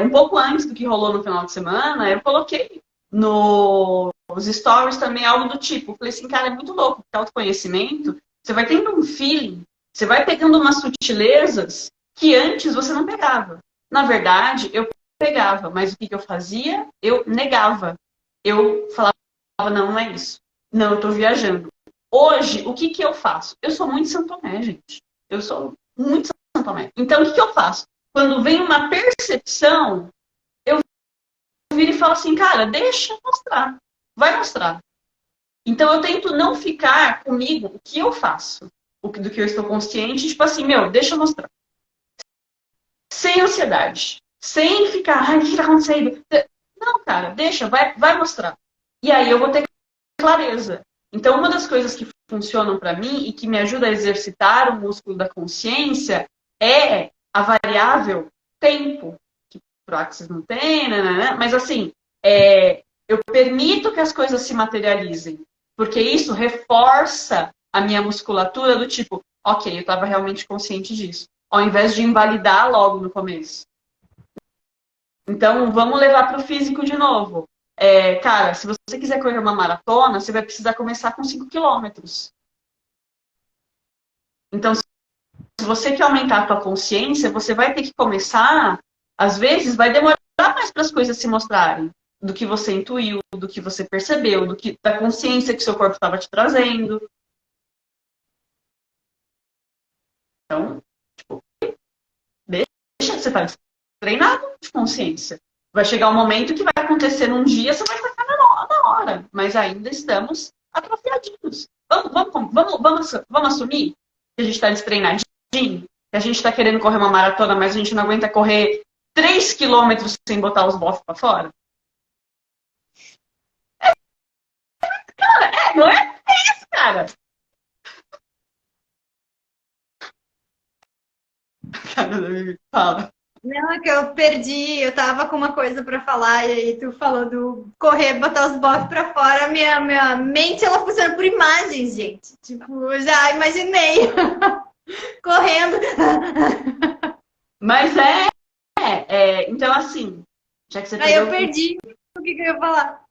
S2: um pouco antes do que rolou no final de semana, eu coloquei nos stories também algo do tipo. Eu falei assim, cara, é muito louco, porque autoconhecimento, você vai tendo um feeling, você vai pegando umas sutilezas que antes você não pegava. Na verdade, eu pegava, mas o que eu fazia? Eu negava. Eu falava, não, não é isso. Não, eu tô viajando. Hoje, o que eu faço? Eu sou muito Santo Tomé, gente. Eu sou muito Santo Tomé. Então, o que eu faço? Quando vem uma percepção, eu viro e falo assim, cara, deixa mostrar. Vai mostrar. Então, eu tento não ficar comigo o que eu faço, do que eu estou consciente, tipo assim, meu, deixa eu mostrar. Sem ansiedade. Sem ficar, ai, o que tá acontecendo? Não, cara, deixa, vai mostrar. E aí eu vou ter clareza. Então, uma das coisas que funcionam para mim e que me ajuda a exercitar o músculo da consciência é a variável tempo, que o Axis não tem, né? Mas assim, eu permito que as coisas se materializem, porque isso reforça a minha musculatura do tipo, ok, eu estava realmente consciente disso, ao invés de invalidar logo no começo. Então, vamos levar para o físico de novo. Cara, se você quiser correr uma maratona, você vai precisar começar com 5 quilômetros. Então, se você quer aumentar a tua consciência, você vai ter que começar, às vezes, vai demorar mais para as coisas se mostrarem, do que você intuiu, do que você percebeu, da consciência que seu corpo estava te trazendo. Então, tipo, deixa você estar treinado de consciência. Vai chegar um momento que vai acontecer num dia, você vai sacar na hora. Mas ainda estamos atrofiadinhos. Vamos assumir que a gente está destreinadinho, que a gente está querendo correr uma maratona, mas a gente não aguenta correr 3 quilômetros sem botar os bofs para fora? Cara, não é? É isso, cara. Fala.
S1: Não, é que eu perdi, eu tava com uma coisa pra falar e aí tu falou do correr, botar os bofs pra fora, minha mente ela funciona por imagens, gente. Tipo, eu já imaginei correndo.
S2: Mas então assim, já que você
S1: Aí eu perdi o que eu ia falar.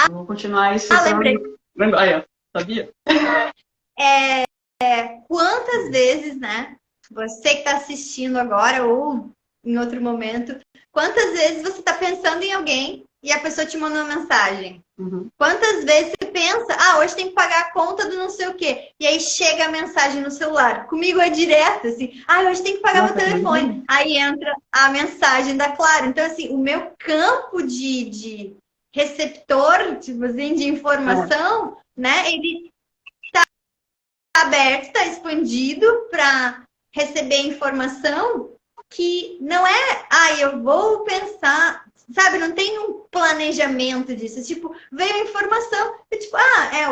S2: Eu vou continuar isso.
S1: Lembrei.
S2: Aí, ó, sabia?
S1: Quantas vezes, né? Você que tá assistindo agora ou em outro momento, quantas vezes você tá pensando em alguém e a pessoa te manda uma mensagem?
S2: Uhum.
S1: Quantas vezes você pensa, hoje tem que pagar a conta do não sei o quê, e aí chega a mensagem no celular. Comigo é direto, assim, hoje tem que pagar o telefone. Aí entra a mensagem da Claro. Então, assim, o meu campo de receptor, tipo assim, de informação, né, ele tá aberto, tá expandido para receber informação que não é, eu vou pensar, sabe, não tem um planejamento disso, tipo, veio a informação, tipo,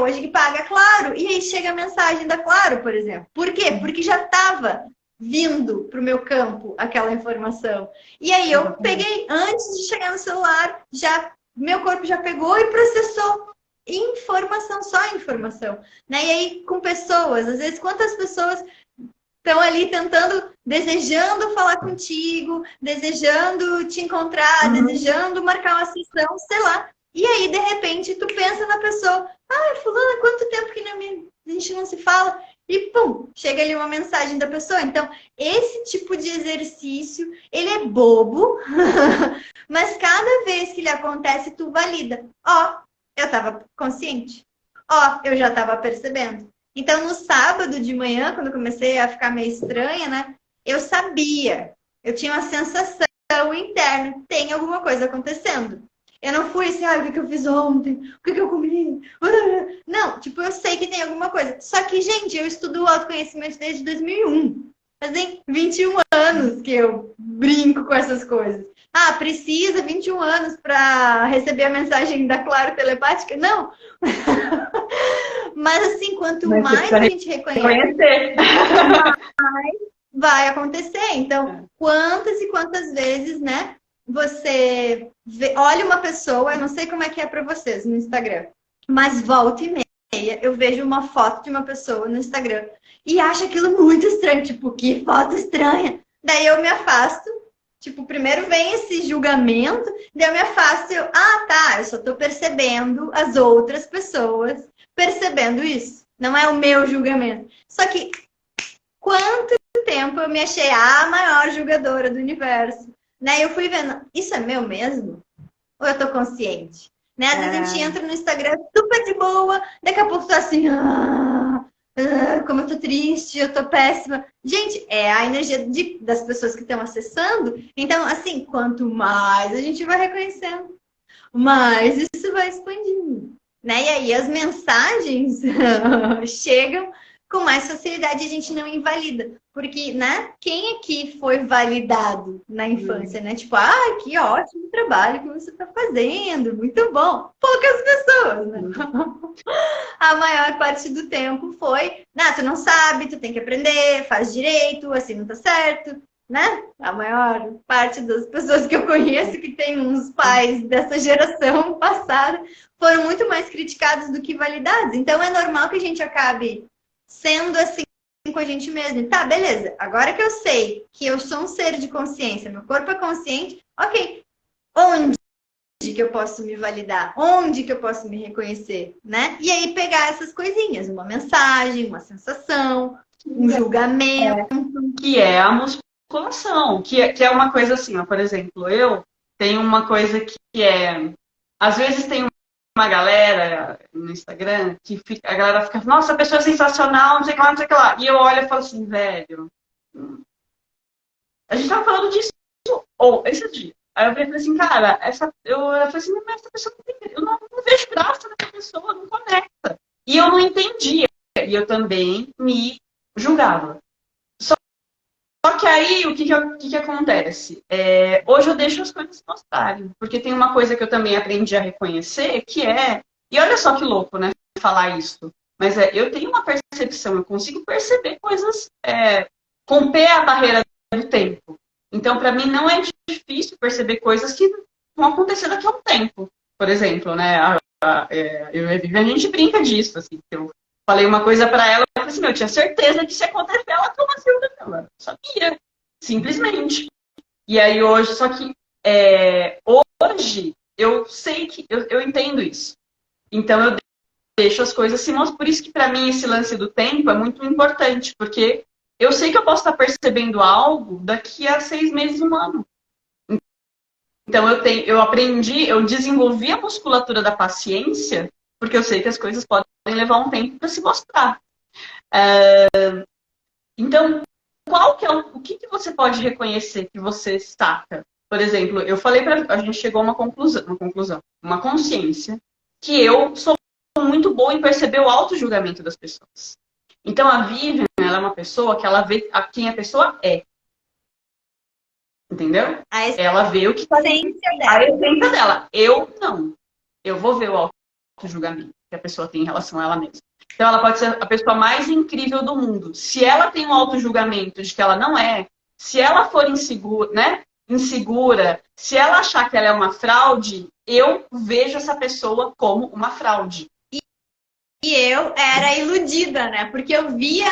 S1: hoje que paga Claro, e aí chega a mensagem da Claro, por exemplo. Por quê? Porque já estava vindo para o meu campo aquela informação. E aí eu peguei, antes de chegar no celular, meu corpo já pegou e processou informação, só informação. Né? E aí, com pessoas, às vezes, quantas pessoas estão ali desejando falar contigo, desejando te encontrar, desejando marcar uma sessão, sei lá. E aí, de repente, tu pensa na pessoa, fulana, quanto tempo que a gente não se fala? E pum, chega ali uma mensagem da pessoa. Então, esse tipo de exercício, ele é bobo, mas cada vez que ele acontece, tu valida. Eu estava consciente. Eu já estava percebendo. Então, no sábado de manhã, quando eu comecei a ficar meio estranha, né? Eu sabia. Eu tinha uma sensação interna. Tem alguma coisa acontecendo. Eu não fui assim, o que eu fiz ontem? O que eu comi? Não, tipo, eu sei que tem alguma coisa. Só que, gente, eu estudo autoconhecimento desde 2001. Fazem 21 anos que eu brinco com essas coisas. Precisa 21 anos para receber a mensagem da Claro telepática? Não. Mas assim, quanto mais a gente reconhece, mais vai acontecer. Então, quantas e quantas vezes, né? Você olha uma pessoa, eu não sei como é que é para vocês no Instagram, mas volta e meia eu vejo uma foto de uma pessoa no Instagram e acho aquilo muito estranho, tipo, que foto estranha. Daí eu me afasto Tipo, primeiro vem esse julgamento, daí eu me afasto e eu só tô percebendo as outras pessoas percebendo isso. Não é o meu julgamento. Só que quanto tempo eu me achei a maior julgadora do universo, né? Eu fui vendo, isso é meu mesmo? Ou eu tô consciente? Né? Às vezes a gente entra no Instagram super de boa, daqui a pouco tô assim, como eu tô triste, eu tô péssima. Gente, é a energia das pessoas que estão acessando. Então, assim, quanto mais a gente vai reconhecendo, mais isso vai expandindo. Né? E aí as mensagens chegam com mais facilidade, a gente não invalida. Porque, né? Quem aqui foi validado na infância, né? Tipo, que ótimo trabalho que você está fazendo, muito bom. Poucas pessoas, né? A maior parte do tempo foi, tu não sabe, tu tem que aprender, faz direito, assim não tá certo, né? A maior parte das pessoas que eu conheço que tem uns pais dessa geração passada foram muito mais criticados do que validados. Então é normal que a gente acabe sendo assim com a gente mesmo. Tá, beleza. Agora que eu sei que eu sou um ser de consciência, meu corpo é consciente, ok. Onde que eu posso me validar? Onde que eu posso me reconhecer, né? E aí pegar essas coisinhas, uma mensagem, uma sensação, um julgamento.
S2: Que é a musculação, que é uma coisa assim, ó, por exemplo, eu tenho uma coisa que é... Às vezes tem uma galera no Instagram que a galera fica, nossa, a pessoa é sensacional, não sei o que lá, não sei o que lá. E eu olho e falo assim, velho, a gente tava falando disso esse dia. Aí eu falei assim, cara, eu falei assim, mas essa pessoa não tem, eu não vejo graça nessa pessoa, não conecta. E eu não entendia. E eu também me julgava. Só que aí, o que acontece? Hoje eu deixo as coisas mostrarem. Porque tem uma coisa que eu também aprendi a reconhecer, que é... E olha só que louco, né? Falar isso. Mas eu tenho uma percepção, eu consigo perceber coisas... romper a barreira do tempo. Então, para mim, não é difícil perceber coisas que vão acontecer daqui a um tempo. Por exemplo, né? Eu e a Vivi, a gente brinca disso, assim. Eu falei uma coisa para ela, eu falei assim, eu tinha certeza que se acontecer, ela toma ciúme dela. Sabia. Simplesmente. E aí hoje, só que hoje eu sei que eu entendo isso. Então eu deixo as coisas se mostrar. Por isso que para mim esse lance do tempo é muito importante, porque eu sei que eu posso estar percebendo algo daqui a 6 meses, 1 ano. Então eu aprendi, eu desenvolvi a musculatura da paciência, porque eu sei que as coisas podem levar um tempo para se mostrar. Então, qual que é o que você pode reconhecer que você saca? Por exemplo, eu falei a gente chegou a uma conclusão, uma consciência, que eu sou muito boa em perceber o auto-julgamento das pessoas. Então, a Vivian, ela é uma pessoa que ela vê quem a pessoa é. Entendeu? Ela vê o que está dentro dela. Eu não. Eu vou ver o auto-julgamento que a pessoa tem em relação a ela mesma. Então, ela pode ser a pessoa mais incrível do mundo. Se ela tem um auto-julgamento de que ela não é, se ela for insegura, né? Se ela achar que ela é uma fraude, eu vejo essa pessoa como uma fraude.
S1: E eu era iludida, né? Porque eu via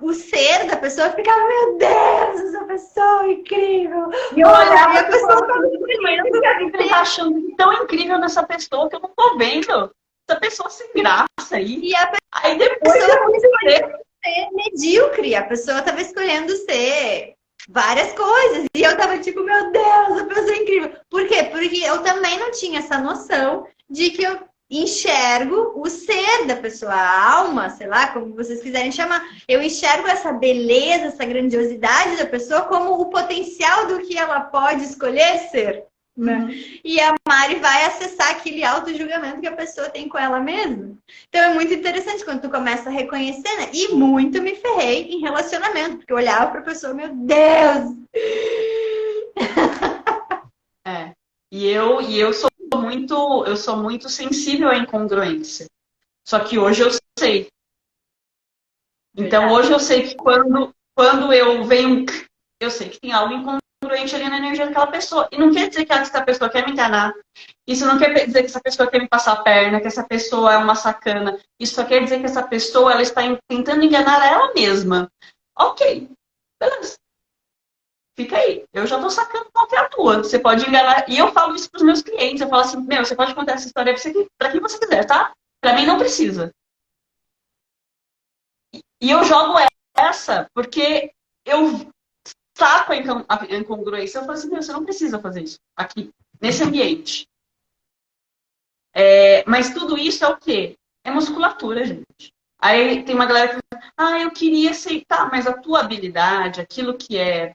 S1: o ser da pessoa e ficava, meu Deus, essa pessoa é incrível.
S2: E eu olhava e a pessoa estava achando tão incrível nessa pessoa que eu não tô vendo. Essa pessoa sem graça aí.
S1: E aí depois eu escolhendo ser medíocre. A pessoa estava escolhendo ser várias coisas. E eu tava tipo, meu Deus, a pessoa é incrível. Por quê? Porque eu também não tinha essa noção de que eu enxergo o ser da pessoa, a alma, sei lá, como vocês quiserem chamar. Eu enxergo essa beleza, essa grandiosidade da pessoa como o potencial do que ela pode escolher ser. Né? E a Mari vai acessar aquele auto-julgamento que a pessoa tem com ela mesma. Então é muito interessante quando tu começa a reconhecer, né? E muito me ferrei em relacionamento, porque eu olhava pra pessoa, meu Deus!
S2: E eu sou muito sensível à incongruência. Só que hoje eu sei. Então hoje eu sei que quando eu venho, eu sei que tem algo incongruente ali na energia daquela pessoa. E não quer dizer que essa pessoa quer me enganar. Isso não quer dizer que essa pessoa quer me passar a perna, que essa pessoa é uma sacana. Isso só quer dizer que essa pessoa ela está tentando enganar ela mesma. Ok, beleza. fica aí. Eu já tô sacando qual que é a tua. Você pode enganar. E eu falo isso pros meus clientes. Eu falo assim, meu, você pode contar essa história pra quem você quiser, tá? Pra mim não precisa. E eu jogo essa porque eu saco a incongruência. Eu falo assim, meu, você não precisa fazer isso aqui, nesse ambiente. Mas tudo isso é o quê? É musculatura, gente. Aí tem uma galera que fala, eu queria aceitar, mas a tua habilidade, aquilo que é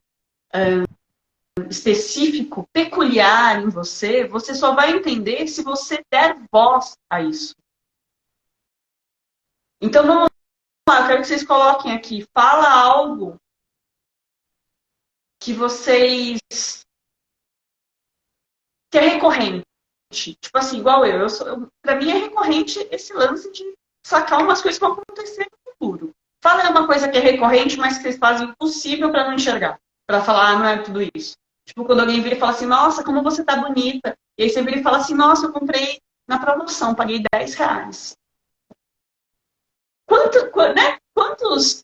S2: específico, peculiar em você, você só vai entender se você der voz a isso. Então vamos lá, eu quero que vocês coloquem aqui, fala algo que vocês que é recorrente. Tipo assim, igual pra mim é recorrente esse lance de sacar umas coisas que vão acontecer no futuro. Fala uma coisa que é recorrente, mas que vocês fazem o possível para não enxergar. Para falar, não é tudo isso. Tipo, quando alguém vira e fala assim, nossa, como você tá bonita. E aí você vira e fala assim, nossa, eu comprei na promoção, paguei R$10. Quantos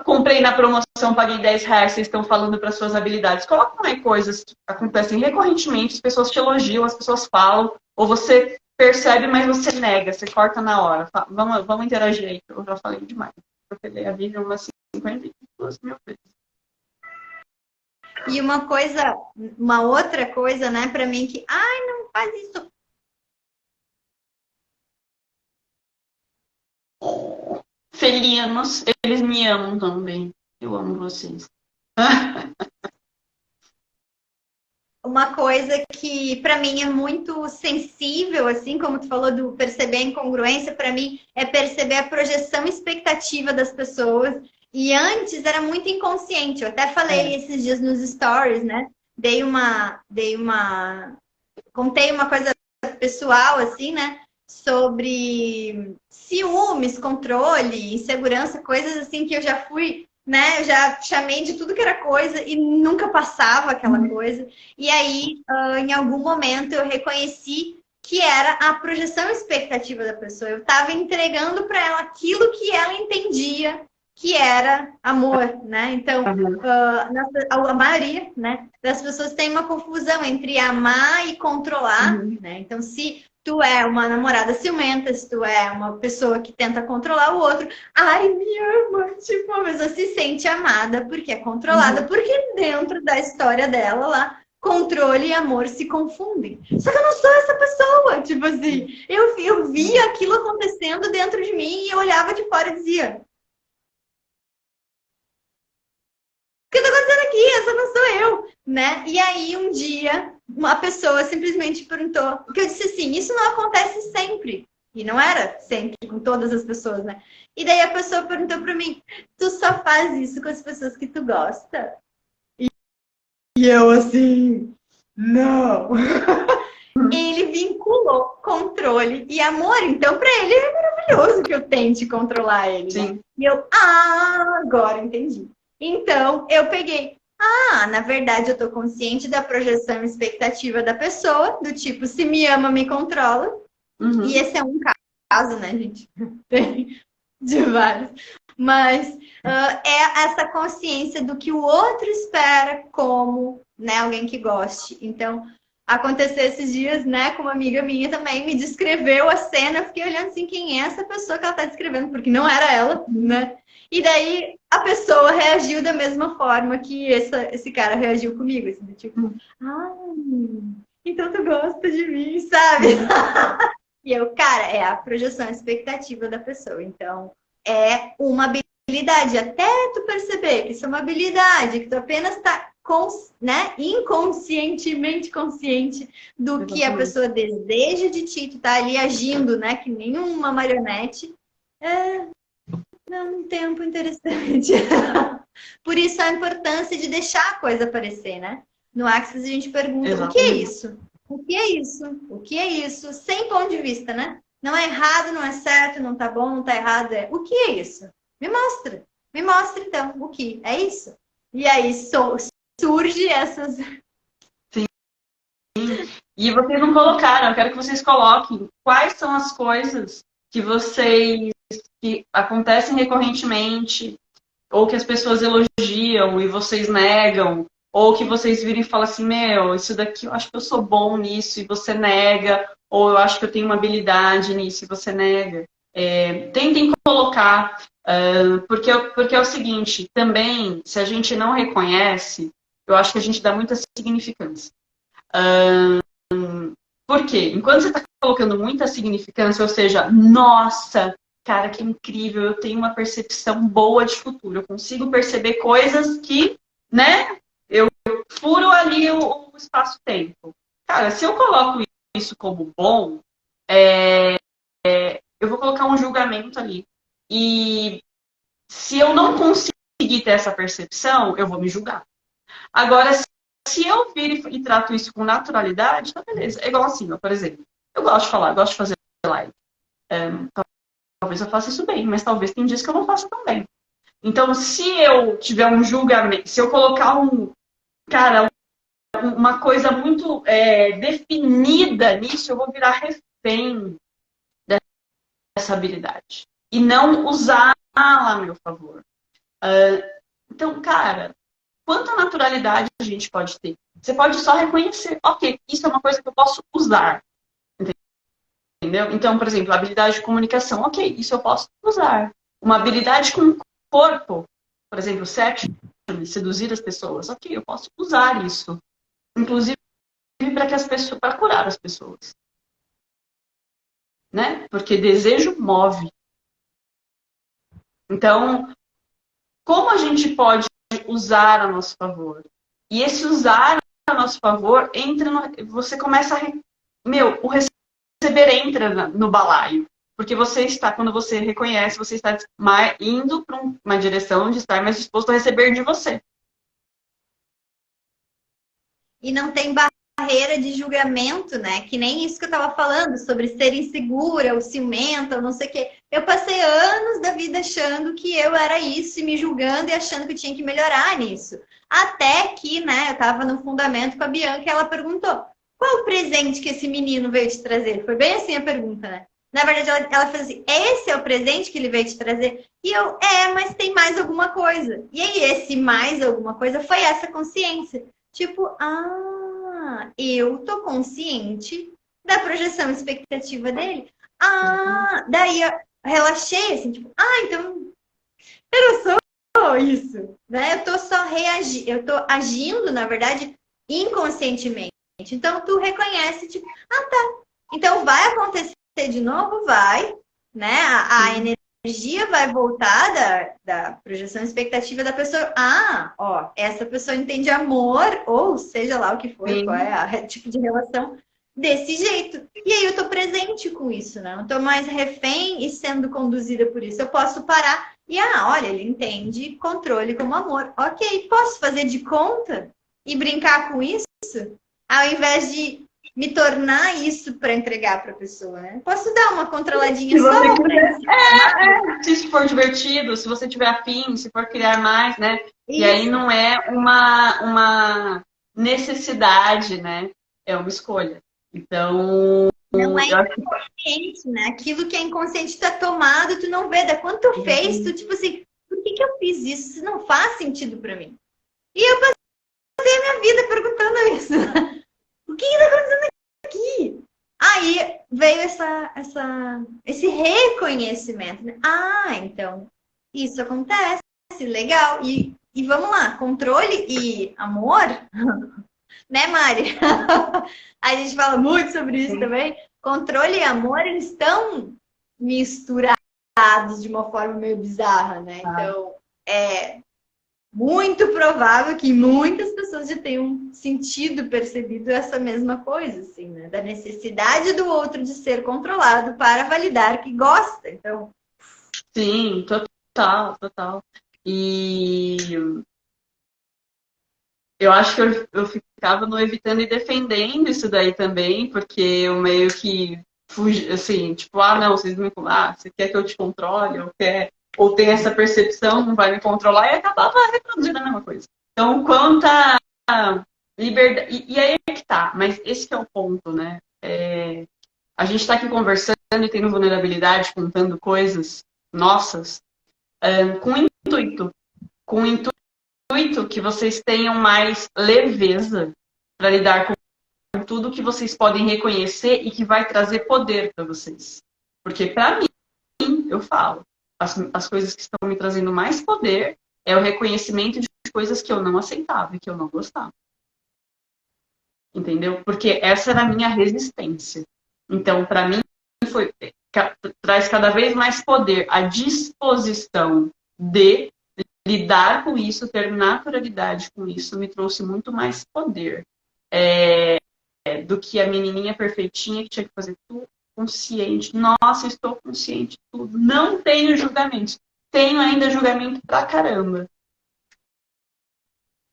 S2: comprei na promoção, paguei R$10, vocês estão falando para suas habilidades? Colocam aí coisas que acontecem recorrentemente, as pessoas te elogiam, as pessoas falam, ou você percebe, mas você nega, você corta na hora. Vamos interagir aí, eu já falei demais. Eu peguei a Vivian umas 52 mil vezes.
S1: E uma outra coisa, né, pra mim que, não faz isso.
S2: Felinos, eles me amam também. Eu amo vocês.
S1: Uma coisa que para mim é muito sensível, assim como tu falou do perceber a incongruência, para mim é perceber a projeção expectativa das pessoas. E antes era muito inconsciente. Eu até falei esses dias nos stories, né? Contei uma coisa pessoal, assim, né? Sobre ciúmes, controle, insegurança, coisas assim que eu já fui, né? Eu já chamei de tudo que era coisa e nunca passava aquela coisa. E aí, em algum momento, eu reconheci que era a projeção expectativa da pessoa. Eu estava entregando para ela aquilo que ela entendia que era amor, né? Então, a maioria, né, das pessoas tem uma confusão entre amar e controlar, né? Então, se tu é uma namorada ciumenta, se tu é uma pessoa que tenta controlar o outro, ai, me ama, tipo, a pessoa se sente amada porque é controlada, porque dentro da história dela lá, controle e amor se confundem. Só que eu não sou essa pessoa, tipo assim, eu via aquilo acontecendo dentro de mim e eu olhava de fora e dizia, o que tá acontecendo aqui? Essa não sou eu, né? E aí, um dia, uma pessoa simplesmente perguntou, que eu disse assim, isso não acontece sempre. E não era sempre com todas as pessoas, né? E daí a pessoa perguntou pra mim, tu só faz isso com as pessoas que tu gosta? E eu assim, não. Ele vinculou controle e amor. Então, pra ele é maravilhoso que eu tente controlar ele, né? E eu, agora entendi. Então, eu peguei. Na verdade, eu tô consciente da projeção e expectativa da pessoa, do tipo, se me ama, me controla. E esse é um caso, né, gente? Tem de vários. Mas é essa consciência do que o outro espera como, né, alguém que goste. Então, aconteceu esses dias, né, com uma amiga minha também, me descreveu a cena, eu fiquei olhando assim, quem é essa pessoa que ela tá descrevendo? Porque não era ela, né? E daí a pessoa reagiu da mesma forma que esse cara reagiu comigo, assim, tipo, então tu gosta de mim, sabe? E eu, cara, é a projeção, a expectativa da pessoa. Então, é uma habilidade, até tu perceber que isso é uma habilidade, que tu apenas tá né, inconscientemente consciente do que a pessoa deseja de ti, tu tá ali agindo, né, que nem uma marionete, é um tempo interessante. Por isso a importância de deixar a coisa aparecer, né? No Axis a gente pergunta, o que é isso? O que é isso? O que é isso? Sem ponto de vista, né? Não é errado, não é certo, não tá bom, não tá errado. O que é isso? Me mostra. Me mostra então, o que? É isso? E aí surge essas...
S2: Sim. E vocês não colocaram, eu quero que vocês coloquem quais são as coisas que acontecem recorrentemente ou que as pessoas elogiam e vocês negam, ou que vocês virem e falam assim, meu, isso daqui eu acho que eu sou bom nisso e você nega, ou eu acho que eu tenho uma habilidade nisso e você nega. Tentem colocar, porque é o seguinte, também, se a gente não reconhece, eu acho que a gente dá muita significância. Por quê? Enquanto você está colocando muita significância, ou seja, nossa, cara, que incrível, eu tenho uma percepção boa de futuro, eu consigo perceber coisas que, né, eu furo ali o espaço-tempo. Cara, se eu coloco isso como bom, eu vou colocar um julgamento ali. E se eu não conseguir ter essa percepção, eu vou me julgar. Agora, se eu vir e trato isso com naturalidade, tá beleza. É igual assim, ó, por exemplo. Eu gosto de falar, eu gosto de fazer live. Talvez eu faça isso bem, mas talvez tem dias que eu não faça tão bem. Então, se eu tiver um julgamento, se eu colocar cara, uma coisa muito definida nisso, eu vou virar refém dessa habilidade. E não usá-la a meu favor. Então, cara, quanta naturalidade a gente pode ter? Você pode só reconhecer, ok, isso é uma coisa que eu posso usar. Entendeu? Então, por exemplo, a habilidade de comunicação, ok, isso eu posso usar. Uma habilidade com o corpo, por exemplo, sexo, seduzir as pessoas, ok, eu posso usar isso. Inclusive para que as pessoas, para curar as pessoas. Né? Porque desejo move. Então, como a gente pode usar a nosso favor? E esse usar a nosso favor entra no, você começa a o receber entra no balaio, porque você está, quando você reconhece, você está indo para uma direção de estar mais disposto a receber de você.
S1: E não tem barreira de julgamento, né? Que nem isso que eu tava falando, sobre ser insegura, ou ciumenta, ou não sei o quê. Eu passei anos da vida achando que eu era isso, e me julgando e achando que eu tinha que melhorar nisso. Até que, né, eu tava no fundamento com a Bianca e ela perguntou: qual o presente que esse menino veio te trazer? Foi bem assim a pergunta, né? Na verdade, ela fez assim: esse é o presente que ele veio te trazer? E eu, mas tem mais alguma coisa. E aí, esse mais alguma coisa foi essa consciência. Tipo, eu tô consciente da projeção expectativa dele. Daí eu relaxei, assim, tipo, então eu não sou isso, né? Eu tô só reagindo, eu tô agindo, na verdade, inconscientemente. Então, tu reconhece, tipo, tá. Então, vai acontecer de novo? Vai, né? A energia vai voltar da projeção expectativa da pessoa. Essa pessoa entende amor, ou seja lá o que for, qual é o tipo de relação, desse jeito. E aí eu tô presente com isso, né? Não tô mais refém e sendo conduzida por isso. Eu posso parar e, olha, ele entende controle como amor. Ok, posso fazer de conta e brincar com isso, ao invés de me tornar isso para entregar para a pessoa, né? Posso dar uma controladinha só
S2: se for divertido, se você tiver afim, se for criar mais, né? Isso. E aí não é uma necessidade, né? É uma escolha. Então,
S1: não é inconsciente, né? Aquilo que é inconsciente está tomado, tu não vê. Da quando tu fez, tu tipo assim, por que eu fiz isso? Isso não faz sentido para mim. E eu passei a minha vida perguntando isso. O que está acontecendo aqui? Aí veio esse reconhecimento. Né? Então, isso acontece, legal. E vamos lá, controle e amor, né, Mari? A gente fala muito sobre isso também. Controle e amor, eles estão misturados de uma forma meio bizarra, né? Então, é muito provável que muitas pessoas já tenham sentido, percebido essa mesma coisa, assim, né? Da necessidade do outro de ser controlado para validar que gosta. Então,
S2: sim, total. E eu acho que eu ficava no evitando e defendendo isso daí também, porque eu meio que fugi, assim, tipo, não, vocês me você quer que eu te controle, ou tem essa percepção, não vai me controlar, e acabava reproduzindo a mesma coisa. Então, quanta liberdade. E aí é que tá, mas esse que é o ponto, né? A gente tá aqui conversando e tendo vulnerabilidade, contando coisas nossas, com intuito intuito que vocês tenham mais leveza para lidar com tudo que vocês podem reconhecer e que vai trazer poder para vocês. Porque, para mim, eu falo, as coisas que estão me trazendo mais poder é o reconhecimento de coisas que eu não aceitava e que eu não gostava. Entendeu? Porque essa era a minha resistência. Então, para mim, traz cada vez mais poder a disposição de lidar com isso, ter naturalidade com isso, me trouxe muito mais poder do que a menininha perfeitinha que tinha que fazer tudo consciente. Nossa, estou consciente de tudo. Não tenho julgamentos. Tenho ainda julgamento pra caramba.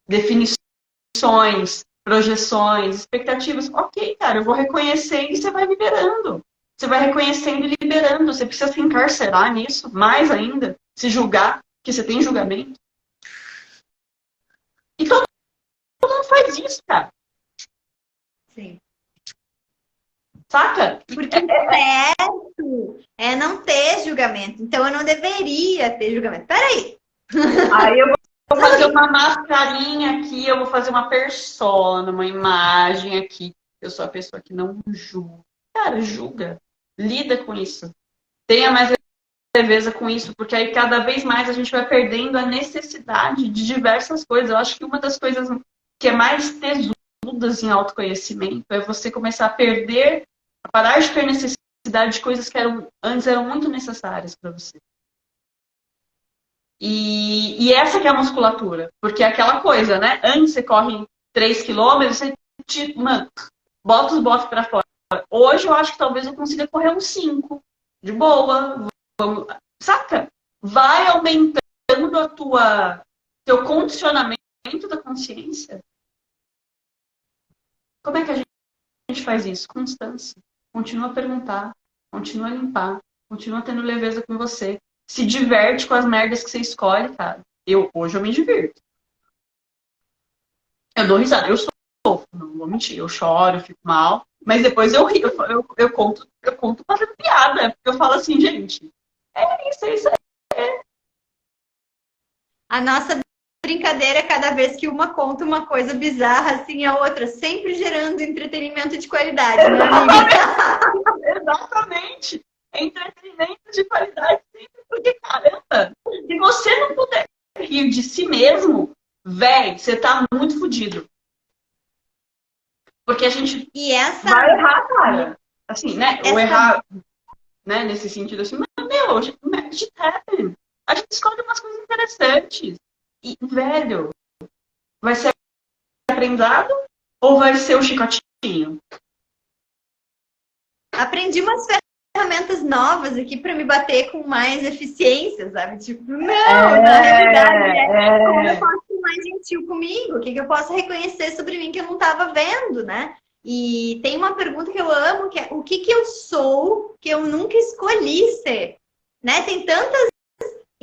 S2: Definições, projeções, expectativas. Ok, cara, eu vou reconhecendo e você vai liberando. Você vai reconhecendo e liberando. Você precisa se encarcerar nisso, mais ainda, se julgar, que você tem julgamento. E todo mundo faz isso, cara.
S1: Sim.
S2: Saca?
S1: Porque certo é não ter julgamento. Então eu não deveria ter julgamento. Peraí.
S2: Aí eu vou fazer uma mascarinha aqui, eu vou fazer uma persona, uma imagem aqui. Eu sou a pessoa que não julga. Cara, julga. Lida com isso. Tenha mais leveza com isso, porque aí cada vez mais a gente vai perdendo a necessidade de diversas coisas. Eu acho que uma das coisas que é mais tesudas em autoconhecimento é você começar a perder, a parar de ter necessidade de coisas que antes eram muito necessárias para você. E essa que é a musculatura, porque é aquela coisa, né? Antes você corre 3 quilômetros, você bota os bofs para fora. Hoje eu acho que talvez eu consiga correr uns 5, de boa. Saca? Vai aumentando teu condicionamento da consciência. Como é que a gente faz isso? Constância. Continua a perguntar, continua a limpar, continua tendo leveza com você. Se diverte com as merdas que você escolhe, cara. Hoje eu me divirto. Eu dou risada, eu sofro, não vou mentir, eu choro, eu fico mal, mas depois eu rio, eu conto fazendo piada, porque eu falo assim, gente, é isso aí.
S1: A nossa brincadeira é cada vez que uma conta uma coisa bizarra, assim, a outra, sempre gerando entretenimento de qualidade, né, amiga?
S2: Exatamente. É entretenimento de qualidade sempre, porque, caramba, se você não puder rir de si mesmo, véi, você tá muito fodido. Porque a gente vai errar, cara. Assim, né? Ou errar, né? Nesse sentido assim, mas, meu, magic happen. A gente escolhe umas coisas interessantes. E, velho, vai ser aprendizado ou vai ser o chicotinho?
S1: Aprendi umas ferramentas novas aqui para me bater com mais eficiência, sabe? Tipo, na realidade como eu posso ser mais gentil comigo, o que eu posso reconhecer sobre mim que eu não estava vendo, né? E tem uma pergunta que eu amo, que é o que eu sou que eu nunca escolhi ser, né? Tem tantas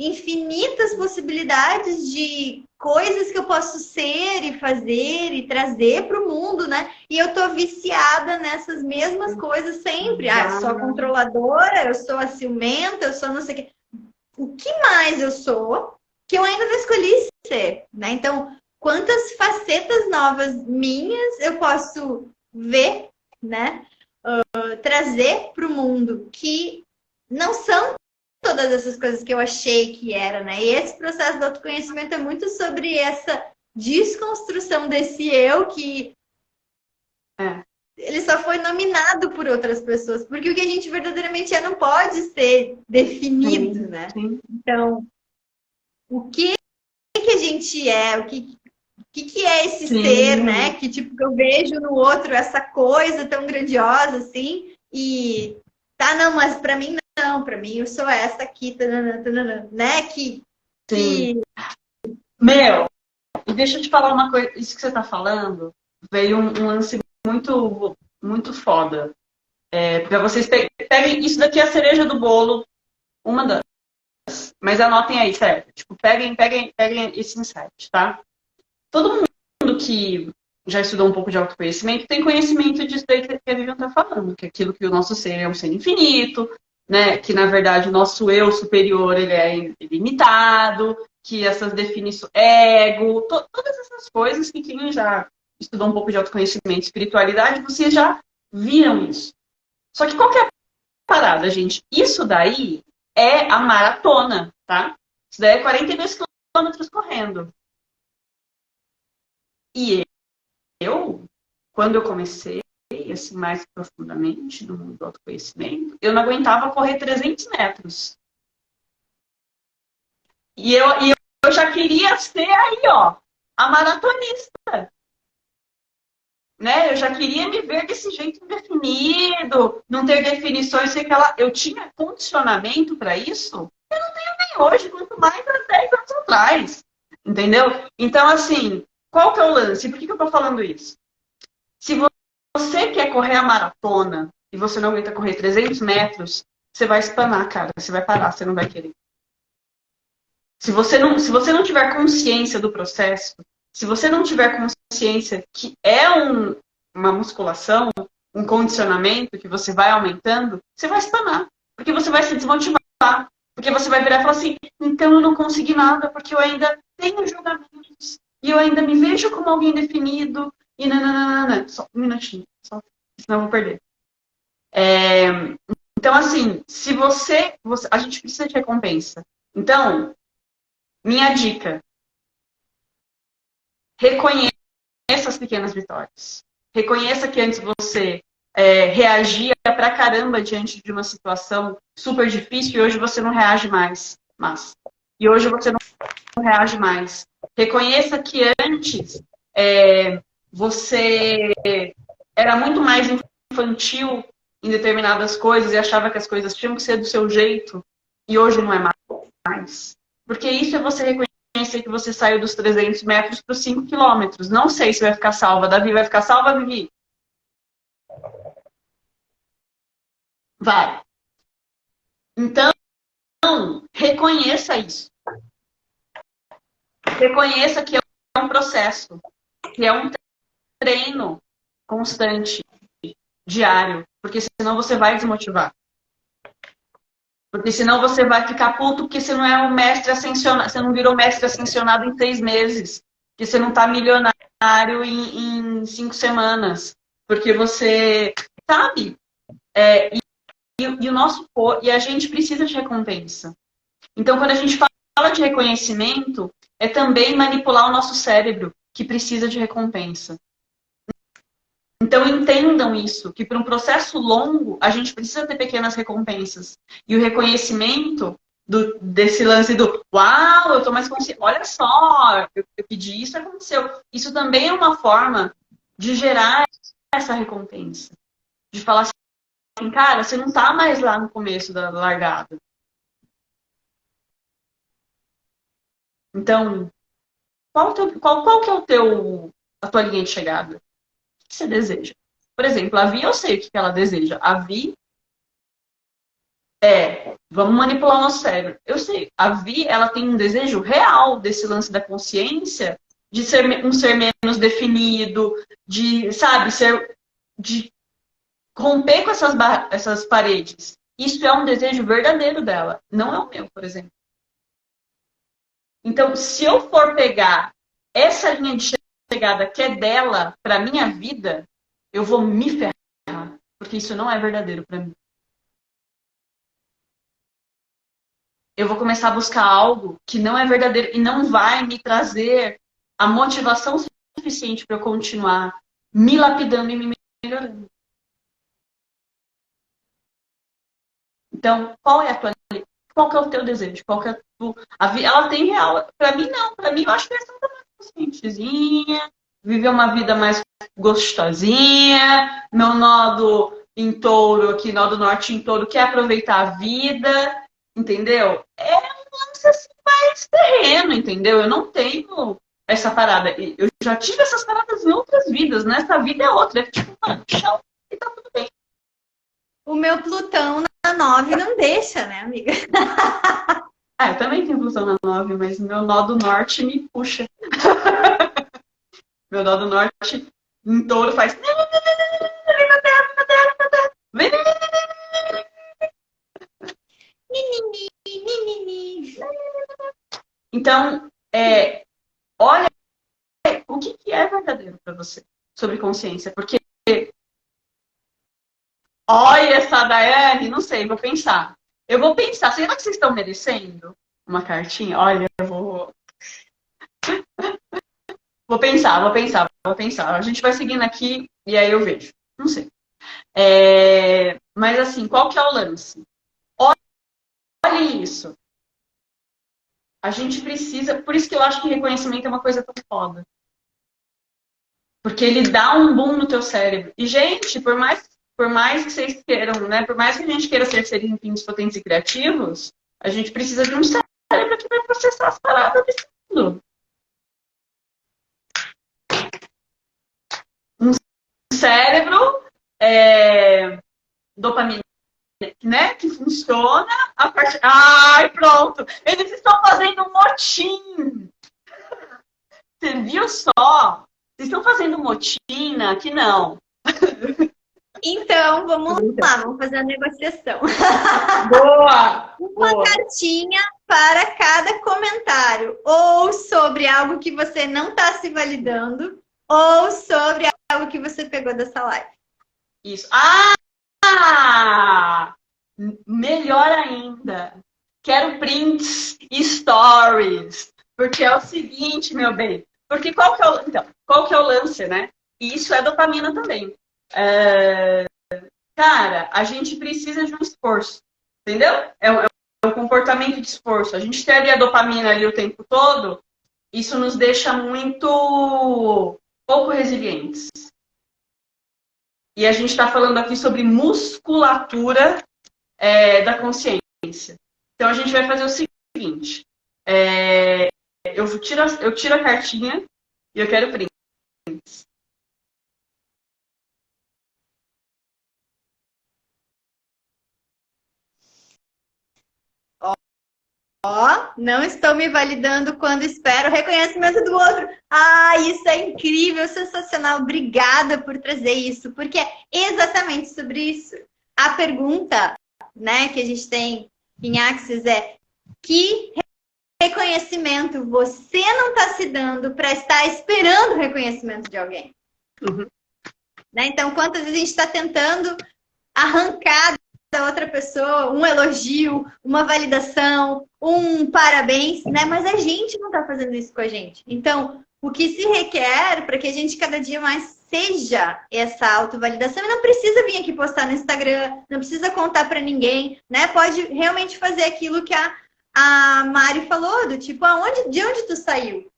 S1: infinitas possibilidades de coisas que eu posso ser e fazer e trazer para o mundo, né? E eu tô viciada nessas mesmas coisas sempre. Ah, eu sou a controladora, eu sou a ciumenta, eu sou não sei o quê. O que mais eu sou que eu ainda não escolhi ser, né? Então, quantas facetas novas minhas eu posso ver, né? Trazer para o mundo que não são todas essas coisas que eu achei que era, né? E esse processo do autoconhecimento é muito sobre essa desconstrução desse eu que ele só foi nominado por outras pessoas, porque o que a gente verdadeiramente não pode ser definido, né?
S2: Sim.
S1: Então, o que a gente é, o que é esse ser, né? Que tipo que eu vejo no outro essa coisa tão grandiosa assim e não, mas para mim não, para mim eu sou essa aqui, né?
S2: Meu, e deixa eu te falar uma coisa, isso que você tá falando, veio um lance muito, muito foda. Pra vocês peguem, isso daqui é a cereja do bolo, uma das. Mas anotem aí, certo? Tipo, peguem esse insight, tá? Todo mundo que já estudou um pouco de autoconhecimento tem conhecimento disso daí que a Vivian tá falando, que é aquilo que o nosso ser é um ser infinito, né? Que, na verdade, o nosso eu superior ele é ilimitado, que essas definições, ego, todas essas coisas que quem já estudou um pouco de autoconhecimento e espiritualidade, vocês já viram isso. Só que qual que é a parada, gente? Isso daí é a maratona, tá? Isso daí é 42 quilômetros correndo. E eu, quando eu comecei, assim, mais profundamente no mundo do autoconhecimento, eu não aguentava correr 300 metros. E eu já queria ser aí, ó, a maratonista. Né? Eu já queria me ver desse jeito indefinido, não ter definições, sei que ela... eu tinha condicionamento para isso, eu não tenho nem hoje, quanto mais há 10 anos atrás. Entendeu? Então, assim, qual que é o lance? Por que eu tô falando isso? Se você quer correr a maratona e você não aguenta correr 300 metros, você vai espanar, cara. Você vai parar, você não vai querer. Se você não tiver consciência do processo, se você não tiver consciência que é uma musculação, um condicionamento que você vai aumentando, você vai espanar. Porque você vai se desmotivar. Porque você vai virar e falar assim, então eu não consegui nada, porque eu ainda tenho julgamentos. E eu ainda me vejo como alguém definido. E nananana. Só um minutinho, só, senão eu vou perder. Então, assim, se a gente precisa de recompensa. Então, minha dica, reconheça as pequenas vitórias. Reconheça que antes você reagia pra caramba diante de uma situação super difícil e hoje você não reage mais. E hoje você não reage mais. Reconheça que antes você era muito mais infantil em determinadas coisas e achava que as coisas tinham que ser do seu jeito e hoje não é mais. Porque isso é você reconhecer que você saiu dos 300 metros para os 5 quilômetros. Não sei se vai ficar salva. Davi, vai ficar salva, Vivi? Vai. Então, reconheça isso. Reconheça que é um processo, que é um treino constante, diário, porque senão você vai desmotivar. Porque senão você vai ficar puto porque você não é um mestre ascensionado, você não virou mestre ascensionado em 3 meses, que você não tá milionário em 5 semanas, porque você sabe, e o nosso e a gente precisa de recompensa. Então, quando a gente fala de reconhecimento, é também manipular o nosso cérebro, que precisa de recompensa. Então, entendam isso, que para um processo longo, a gente precisa ter pequenas recompensas. E o reconhecimento desse lance do uau, eu estou mais consciente, olha só, eu pedi isso, aconteceu. Isso também é uma forma de gerar essa recompensa. De falar assim, cara, você não está mais lá no começo da largada. Então, qual que é a tua linha de chegada? O que você deseja? Por exemplo, a Vi, eu sei o que ela deseja. A Vi vamos manipular o nosso cérebro. Eu sei, a Vi, ela tem um desejo real desse lance da consciência, de ser um ser menos definido, de, sabe, de romper com essas paredes. Isso é um desejo verdadeiro dela, não é o meu, por exemplo. Então, se eu for pegar essa linha de chegada que é dela para minha vida, eu vou me ferrar, porque isso não é verdadeiro para mim. Eu vou começar a buscar algo que não é verdadeiro e não vai me trazer a motivação suficiente para eu continuar me lapidando e me melhorando. Então, qual é a tua, qual que é o teu desejo? Qual que é ela tem real, para mim não, para mim eu acho que é essa mais conscientezinha, viver uma vida mais gostosinha, meu nodo em touro aqui, nó do norte em touro, quer aproveitar a vida, entendeu? É um lance assim mais terreno, entendeu? Eu não tenho essa parada. Eu já tive essas paradas em outras vidas. Nessa vida é outra. É tipo, mano, tchau, e tá tudo bem.
S1: O meu Plutão na 9 não deixa, né, amiga?
S2: Eu também tenho Plutão na 9, mas meu nó do norte me puxa. Meu nó do norte em touro faz. Então, olha o que é verdadeiro para você sobre consciência. Porque, olha essa Daiane, não sei, vou pensar. Eu vou pensar, será que vocês estão merecendo uma cartinha? Olha, eu vou pensar, vou pensar, vou pensar. A gente vai seguindo aqui e aí eu vejo. Não sei. Mas assim, qual que é o lance? Olhem isso. A gente precisa. Por isso que eu acho que reconhecimento é uma coisa tão foda. Porque ele dá um boom no teu cérebro. E, gente, por mais que vocês queiram, né? Por mais que a gente queira ser seres infintos, potentes e criativos, a gente precisa de um cérebro que vai processar as paradas desse mundo. Um cérebro dopamina, né? Que funciona a partir. Ai, pronto! Eles estão fazendo um motim! Você viu só? Vocês estão fazendo motina? Que não.
S1: Então, vamos lá, vamos fazer a negociação.
S2: Boa!
S1: Uma cartinha para cada comentário. Ou sobre algo que você não está se validando, ou sobre algo que você pegou dessa live.
S2: Isso. Melhor ainda. Quero prints e stories. Porque é o seguinte, meu bem. Porque qual que é o lance, né? E isso é dopamina também. Cara, a gente precisa de um esforço. Entendeu? É um comportamento de esforço. A gente tem ali a dopamina ali o tempo todo. Isso nos deixa muito pouco resilientes. E a gente está falando aqui sobre musculatura da consciência. Então a gente vai fazer o seguinte: eu tiro a cartinha e eu quero prints.
S1: Não estou me validando quando espero o reconhecimento do outro. Isso é incrível, sensacional. Obrigada por trazer isso, porque é exatamente sobre isso. A pergunta, né, que a gente tem em Axis é: que reconhecimento você não está se dando para estar esperando o reconhecimento de alguém?
S2: Uhum.
S1: Né? Então, quantas vezes a gente está tentando arrancar da outra pessoa um elogio, uma validação, um parabéns, né? Mas a gente não está fazendo isso com a gente. Então, o que se requer para que a gente cada dia mais seja essa autovalidação, e não precisa vir aqui postar no Instagram, não precisa contar para ninguém, né? Pode realmente fazer aquilo que a Mari falou, do tipo, de onde tu saiu?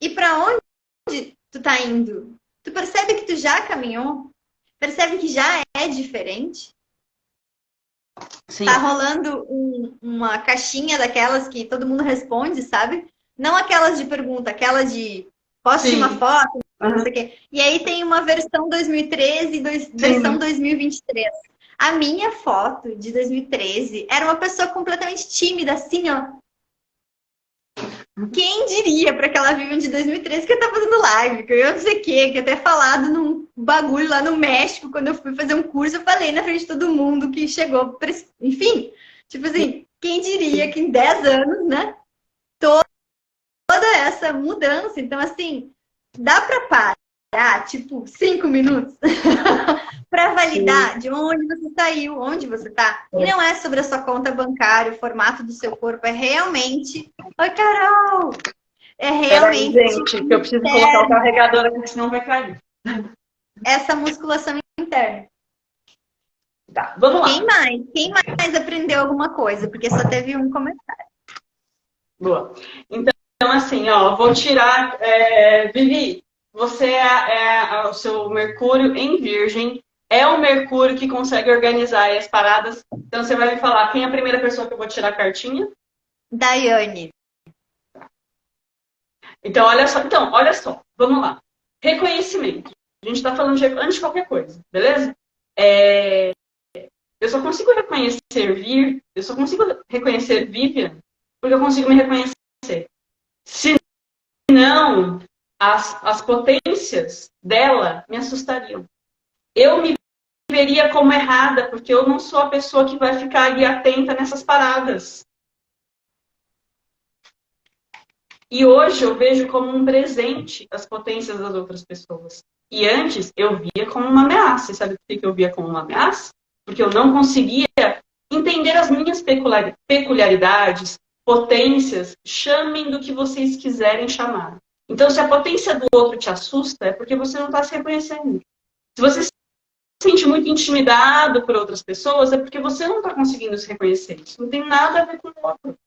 S1: E para onde tu tá indo? Tu percebe que tu já caminhou? Percebe que já é diferente? Sim. Tá rolando uma caixinha daquelas que todo mundo responde, sabe? Não aquelas de pergunta, aquelas de poste uma foto, não sei o quê. E aí tem uma versão 2013 e versão 2023. A minha foto de 2013 era uma pessoa completamente tímida, assim, ó. Quem diria para aquela Vivian de 2013 que eu tava fazendo live, que eu ia não sei o quê, que eu até falado num bagulho lá no México, quando eu fui fazer um curso, eu falei na frente de todo mundo que chegou, enfim, tipo assim, quem diria que em 10 anos, né, toda essa mudança, então assim, dá para parar, tipo, 5 minutos para validar de onde você saiu, onde você tá. E não é sobre a sua conta bancária, o formato do seu corpo, é realmente... Oi, Carol! É realmente...
S2: Peraí, gente, que eu preciso colocar o carregador aqui, senão vai cair.
S1: Essa musculação interna.
S2: Tá, vamos lá.
S1: Quem mais aprendeu alguma coisa? Porque só teve um comentário.
S2: Boa. Então, assim, ó, vou tirar... Vivi, você o seu Mercúrio em Virgem, é o Mercúrio que consegue organizar as paradas. Então, você vai me falar quem é a primeira pessoa que eu vou tirar a cartinha?
S1: Daiane.
S2: Então, olha só. Vamos lá. Reconhecimento. A gente está falando antes de qualquer coisa, beleza? Eu só consigo reconhecer Vivian porque eu consigo me reconhecer. Se não, as potências dela me assustariam. Eu me veria como errada, porque eu não sou a pessoa que vai ficar ali atenta nessas paradas. E hoje eu vejo como um presente as potências das outras pessoas. E antes eu via como uma ameaça. E sabe por que eu via como uma ameaça? Porque eu não conseguia entender as minhas peculiaridades, potências, chamem do que vocês quiserem chamar. Então, se a potência do outro te assusta, é porque você não está se reconhecendo. Se você se sente muito intimidado por outras pessoas, é porque você não está conseguindo se reconhecer. Isso não tem nada a ver com o outro.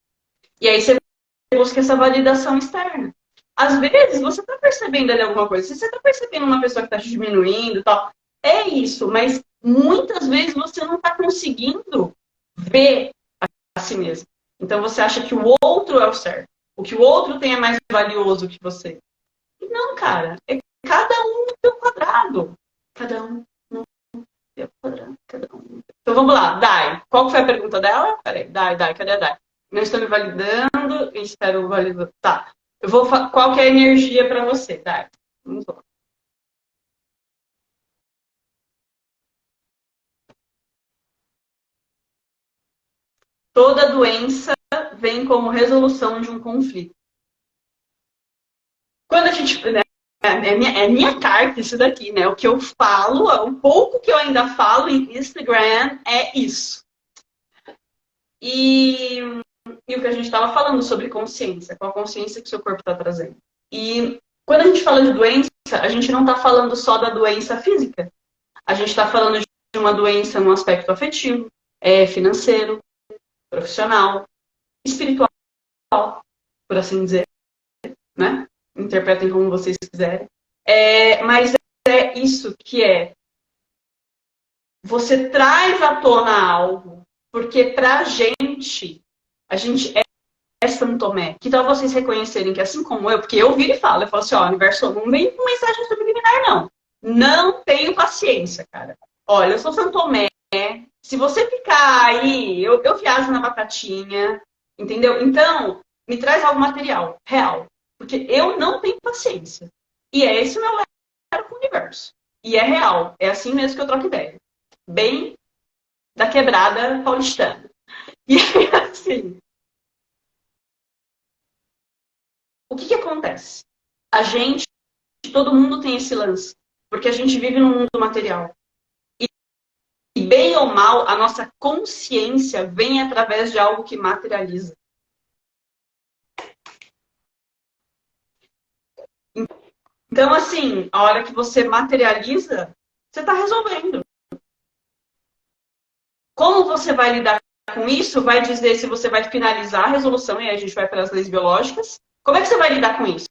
S2: E aí você busca essa validação externa. Às vezes, você está percebendo ali alguma coisa. Se você está percebendo uma pessoa que está te diminuindo e tal, é isso. Mas muitas vezes você não está conseguindo ver a si mesmo. Então você acha que o outro é o certo. O que o outro tem é mais valioso que você. E não, cara. É cada um no seu quadrado. Cada um no seu quadrado. Cada um. Então vamos lá. Dai. Qual foi a pergunta dela? Peraí. Dai. Cadê a Dai? Não estou me validando. Espero validar. Tá. Qual que é a energia para você, Dai? Vamos lá. Toda doença vem como resolução de um conflito. Quando a gente. Né, é minha carta isso daqui, né? O que eu falo, o pouco que eu ainda falo em Instagram é isso. E o que a gente estava falando sobre consciência, qual a consciência que o seu corpo está trazendo. E quando a gente fala de doença, a gente não está falando só da doença física. A gente está falando de uma doença no aspecto afetivo, financeiro, profissional, espiritual, por assim dizer, né? Interpretem como vocês quiserem. Mas é isso que você traz à tona algo, porque pra gente, a gente é São Tomé. Que tal vocês reconhecerem que assim como eu, porque eu viro e falo, eu falo assim, ó, universo, não vem com mensagem subliminar, não. Não tenho paciência, cara. Olha, eu sou São Tomé. Se você ficar aí, eu viajo na batatinha, entendeu? Então, me traz algo material, real. Porque eu não tenho paciência. E é esse o meu lero com o universo. E é real. É assim mesmo que eu troco ideia. Bem da quebrada paulistana. E assim, o que acontece? A gente, todo mundo tem esse lance. Porque a gente vive num mundo material. E bem ou mal, a nossa consciência vem através de algo que materializa. Então, assim, a hora que você materializa, você está resolvendo. Como você vai lidar com isso vai dizer se você vai finalizar a resolução, e aí a gente vai para as leis biológicas. Como é que você vai lidar com isso?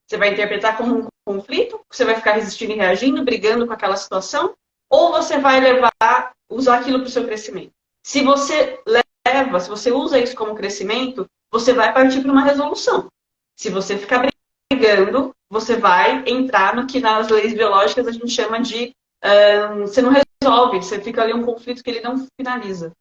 S2: Você vai interpretar como um conflito? Você vai ficar resistindo e reagindo, brigando com aquela situação? Ou você vai usar aquilo para o seu crescimento? Se você se você usa isso como crescimento, você vai partir para uma resolução. Se você ficar brigando, você vai entrar no que nas leis biológicas a gente chama de você não resolve, você fica ali um conflito que ele não finaliza.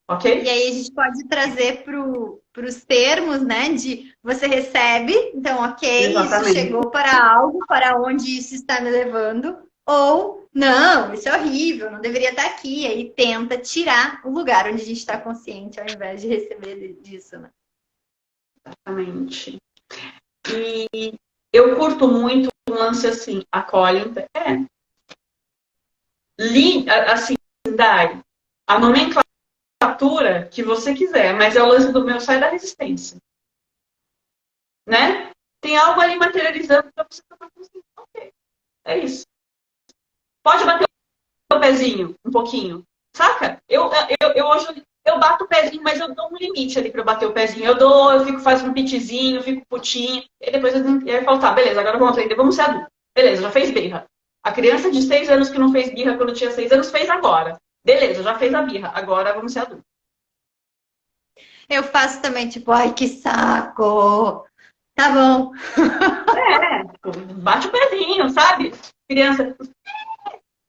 S2: Ok?
S1: E aí a gente pode trazer para os termos, né? De você recebe, então, ok,
S2: Exatamente.
S1: isso chegou para algo, para onde isso está me levando, ou não, isso é horrível, não deveria estar aqui. Aí tenta tirar o lugar onde a gente está consciente, ao invés de receber disso, né?
S2: Exatamente. E eu curto muito um lance assim, acolhe. Assim, Dai, a nomenclatura que você quiser, mas é o lance do meu sai da resistência. Né? Tem algo ali materializando para você tomar consciência. Ok, é isso. Pode bater o pezinho um pouquinho. Saca? Eu hoje eu bato o pezinho, mas eu dou um limite ali para eu bater o pezinho. Eu fico fazendo um pitizinho, fico putinho, e depois eu falo, tá, beleza, agora vamos aprender, vamos ser adultos. Beleza, já fez birra. A criança de 6 anos que não fez birra quando tinha 6 anos, fez agora. Beleza, já fez a birra, agora vamos ser adultos.
S1: Eu faço também, tipo, ai, que saco! Tá bom.
S2: Bate o pezinho, sabe? Criança.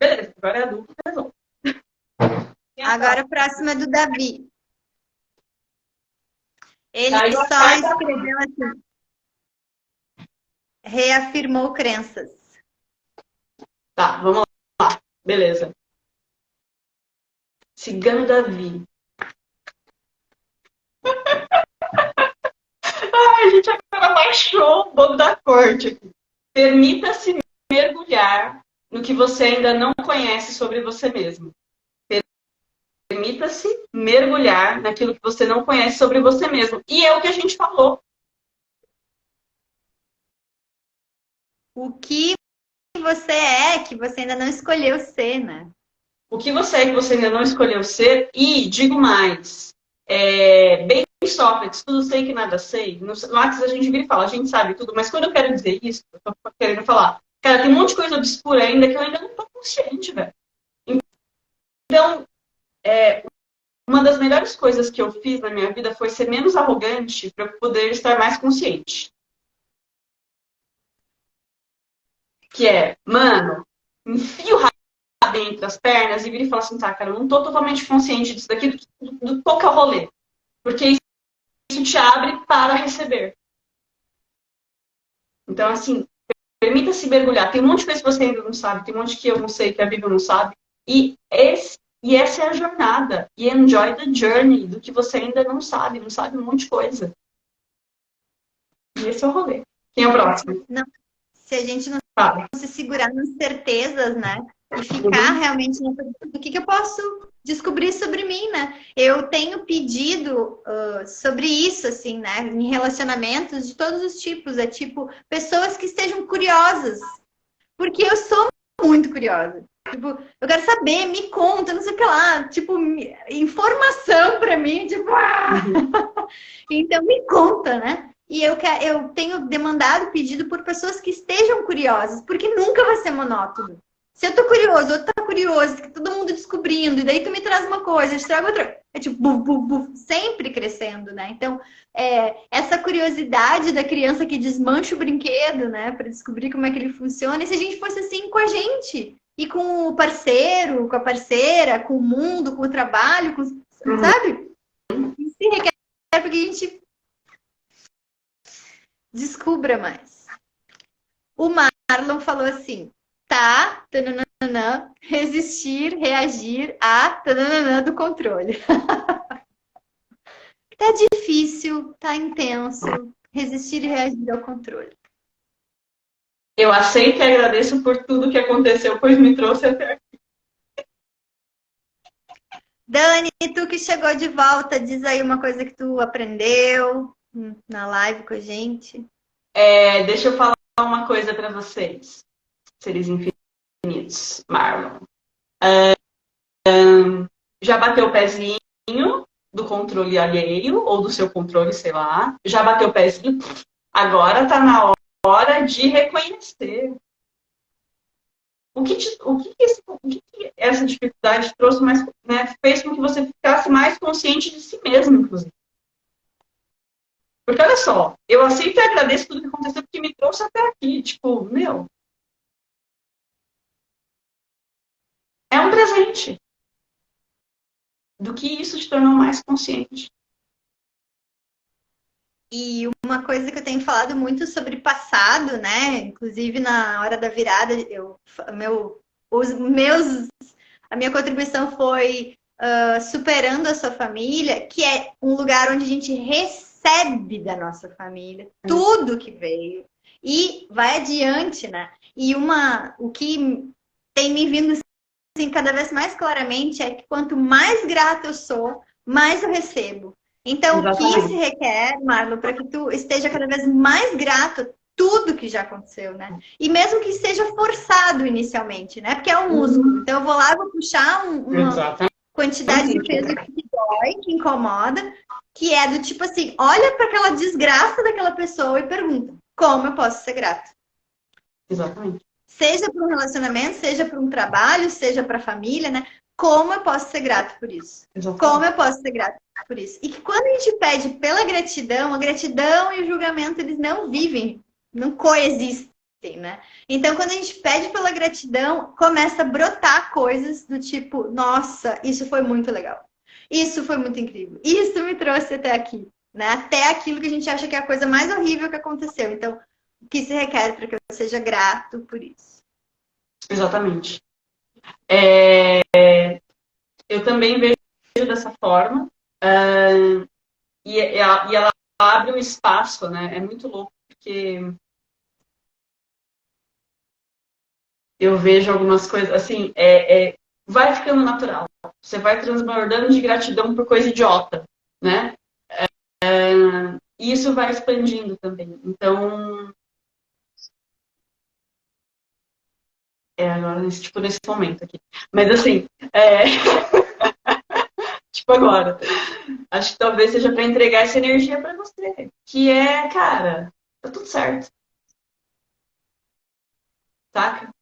S2: Beleza, agora é adulto, resolve.
S1: Agora a próxima é do Davi. Ele só escreveu assim. Reafirmou crenças.
S2: Tá, vamos lá. Beleza. Cigano Davi. Ai, baixou o bobo da corte. Permita-se mergulhar no que você ainda não conhece sobre você mesmo. Permita-se mergulhar naquilo que você não conhece sobre você mesmo. E é o que a gente falou.
S1: O que você é que você ainda não escolheu ser, né?
S2: O que você é que você ainda não escolheu ser. E, digo mais, bem Sócrates, tudo sei que nada sei. No Lattes a gente vira e fala, a gente sabe tudo. Mas quando eu quero dizer isso, eu tô querendo falar, cara, tem um monte de coisa obscura ainda que eu ainda não tô consciente, velho. Então, uma das melhores coisas que eu fiz na minha vida foi ser menos arrogante para eu poder estar mais consciente. Que é, mano, enfia o rabo entre as pernas e vira e fala assim, tá, cara, eu não tô totalmente consciente disso daqui, do qual que é o rolê. Porque isso te abre para receber. Então, assim, permita-se mergulhar. Tem um monte de coisa que você ainda não sabe, tem um monte que eu não sei, que a Bíblia não sabe. E essa é a jornada. E enjoy the journey do que você ainda não sabe um monte de coisa. E esse é o rolê. Quem é o próximo?
S1: Não, se a gente não
S2: Fala.
S1: se segurar nas certezas, né? E ficar realmente na pergunta do que eu posso descobrir sobre mim, né? Eu tenho pedido sobre isso, assim, né? Em relacionamentos de todos os tipos. É tipo, pessoas que estejam curiosas. Porque eu sou muito curiosa. Tipo, eu quero saber, me conta, não sei o que lá. Tipo, informação pra mim, tipo... Então, me conta, né? E eu tenho demandado, pedido por pessoas que estejam curiosas, porque nunca vai ser monótono. Se eu tô curioso, outro tá curioso, que todo mundo descobrindo, e daí tu me traz uma coisa, eu te trago outra. É tipo, buf, buf, buf, sempre crescendo, né? Então, essa curiosidade da criança que desmancha o brinquedo, né? Para descobrir como é que ele funciona. E se a gente fosse assim com a gente? E com o parceiro, com a parceira, com o mundo, com o trabalho, sabe? Isso se requer porque a gente descubra mais. O Marlon falou assim, tá, tananana, resistir, reagir a tananana do controle. Tá difícil, tá intenso, resistir e reagir ao controle.
S2: Eu aceito e agradeço por tudo que aconteceu, pois me trouxe até aqui.
S1: Dani, tu que chegou de volta, diz aí uma coisa que tu aprendeu na live com a gente.
S2: Deixa eu falar uma coisa para vocês, seres infinitos, Marlon. Já bateu o pezinho do controle alheio, ou do seu controle, sei lá. Já bateu o pezinho. Agora tá na hora de reconhecer. O que essa dificuldade trouxe mais, né, fez com que você ficasse mais consciente de si mesmo, inclusive. Porque olha só, eu aceito e agradeço tudo que aconteceu, porque me trouxe até aqui. Tipo, meu. É um presente. Do que isso te tornou mais consciente.
S1: E uma coisa que eu tenho falado muito sobre passado, né? Inclusive na hora da virada, a minha contribuição foi superando a sua família, que é um lugar onde a gente recebe da nossa família tudo que veio e vai adiante, né? E o que tem me vindo assim, cada vez mais claramente é que quanto mais grato eu sou, mais eu recebo. Então,
S2: Exatamente.
S1: o que se requer, Marlon, para que tu esteja cada vez mais grato a tudo que já aconteceu, né? E mesmo que seja forçado inicialmente, né? Porque é um músculo. Então, eu vou lá, vou puxar uma quantidade de peso que dói, que incomoda, que é do tipo assim, olha para aquela desgraça daquela pessoa e pergunta, como eu posso ser grato?
S2: Exatamente.
S1: Seja para um relacionamento, seja para um trabalho, seja para a família, né? Como eu posso ser grato por isso? Exatamente. Como eu posso ser grato por isso? E que quando a gente pede pela gratidão, a gratidão e o julgamento, eles não vivem, não coexistem, né? Então, quando a gente pede pela gratidão, começa a brotar coisas do tipo, nossa, isso foi muito legal. Isso foi muito incrível. Isso me trouxe até aqui, né? Até aquilo que a gente acha que é a coisa mais horrível que aconteceu. Então, o que se requer para que eu seja grato por isso?
S2: Exatamente. Eu também vejo dessa forma. E ela abre um espaço, né? É muito louco, porque eu vejo algumas coisas, assim, vai ficando natural. Você vai transbordando de gratidão por coisa idiota, né? E isso vai expandindo também. Então, agora, nesse momento aqui. Mas, assim, tipo agora. Acho que talvez seja para entregar essa energia para você. Que cara, tá tudo certo, saca?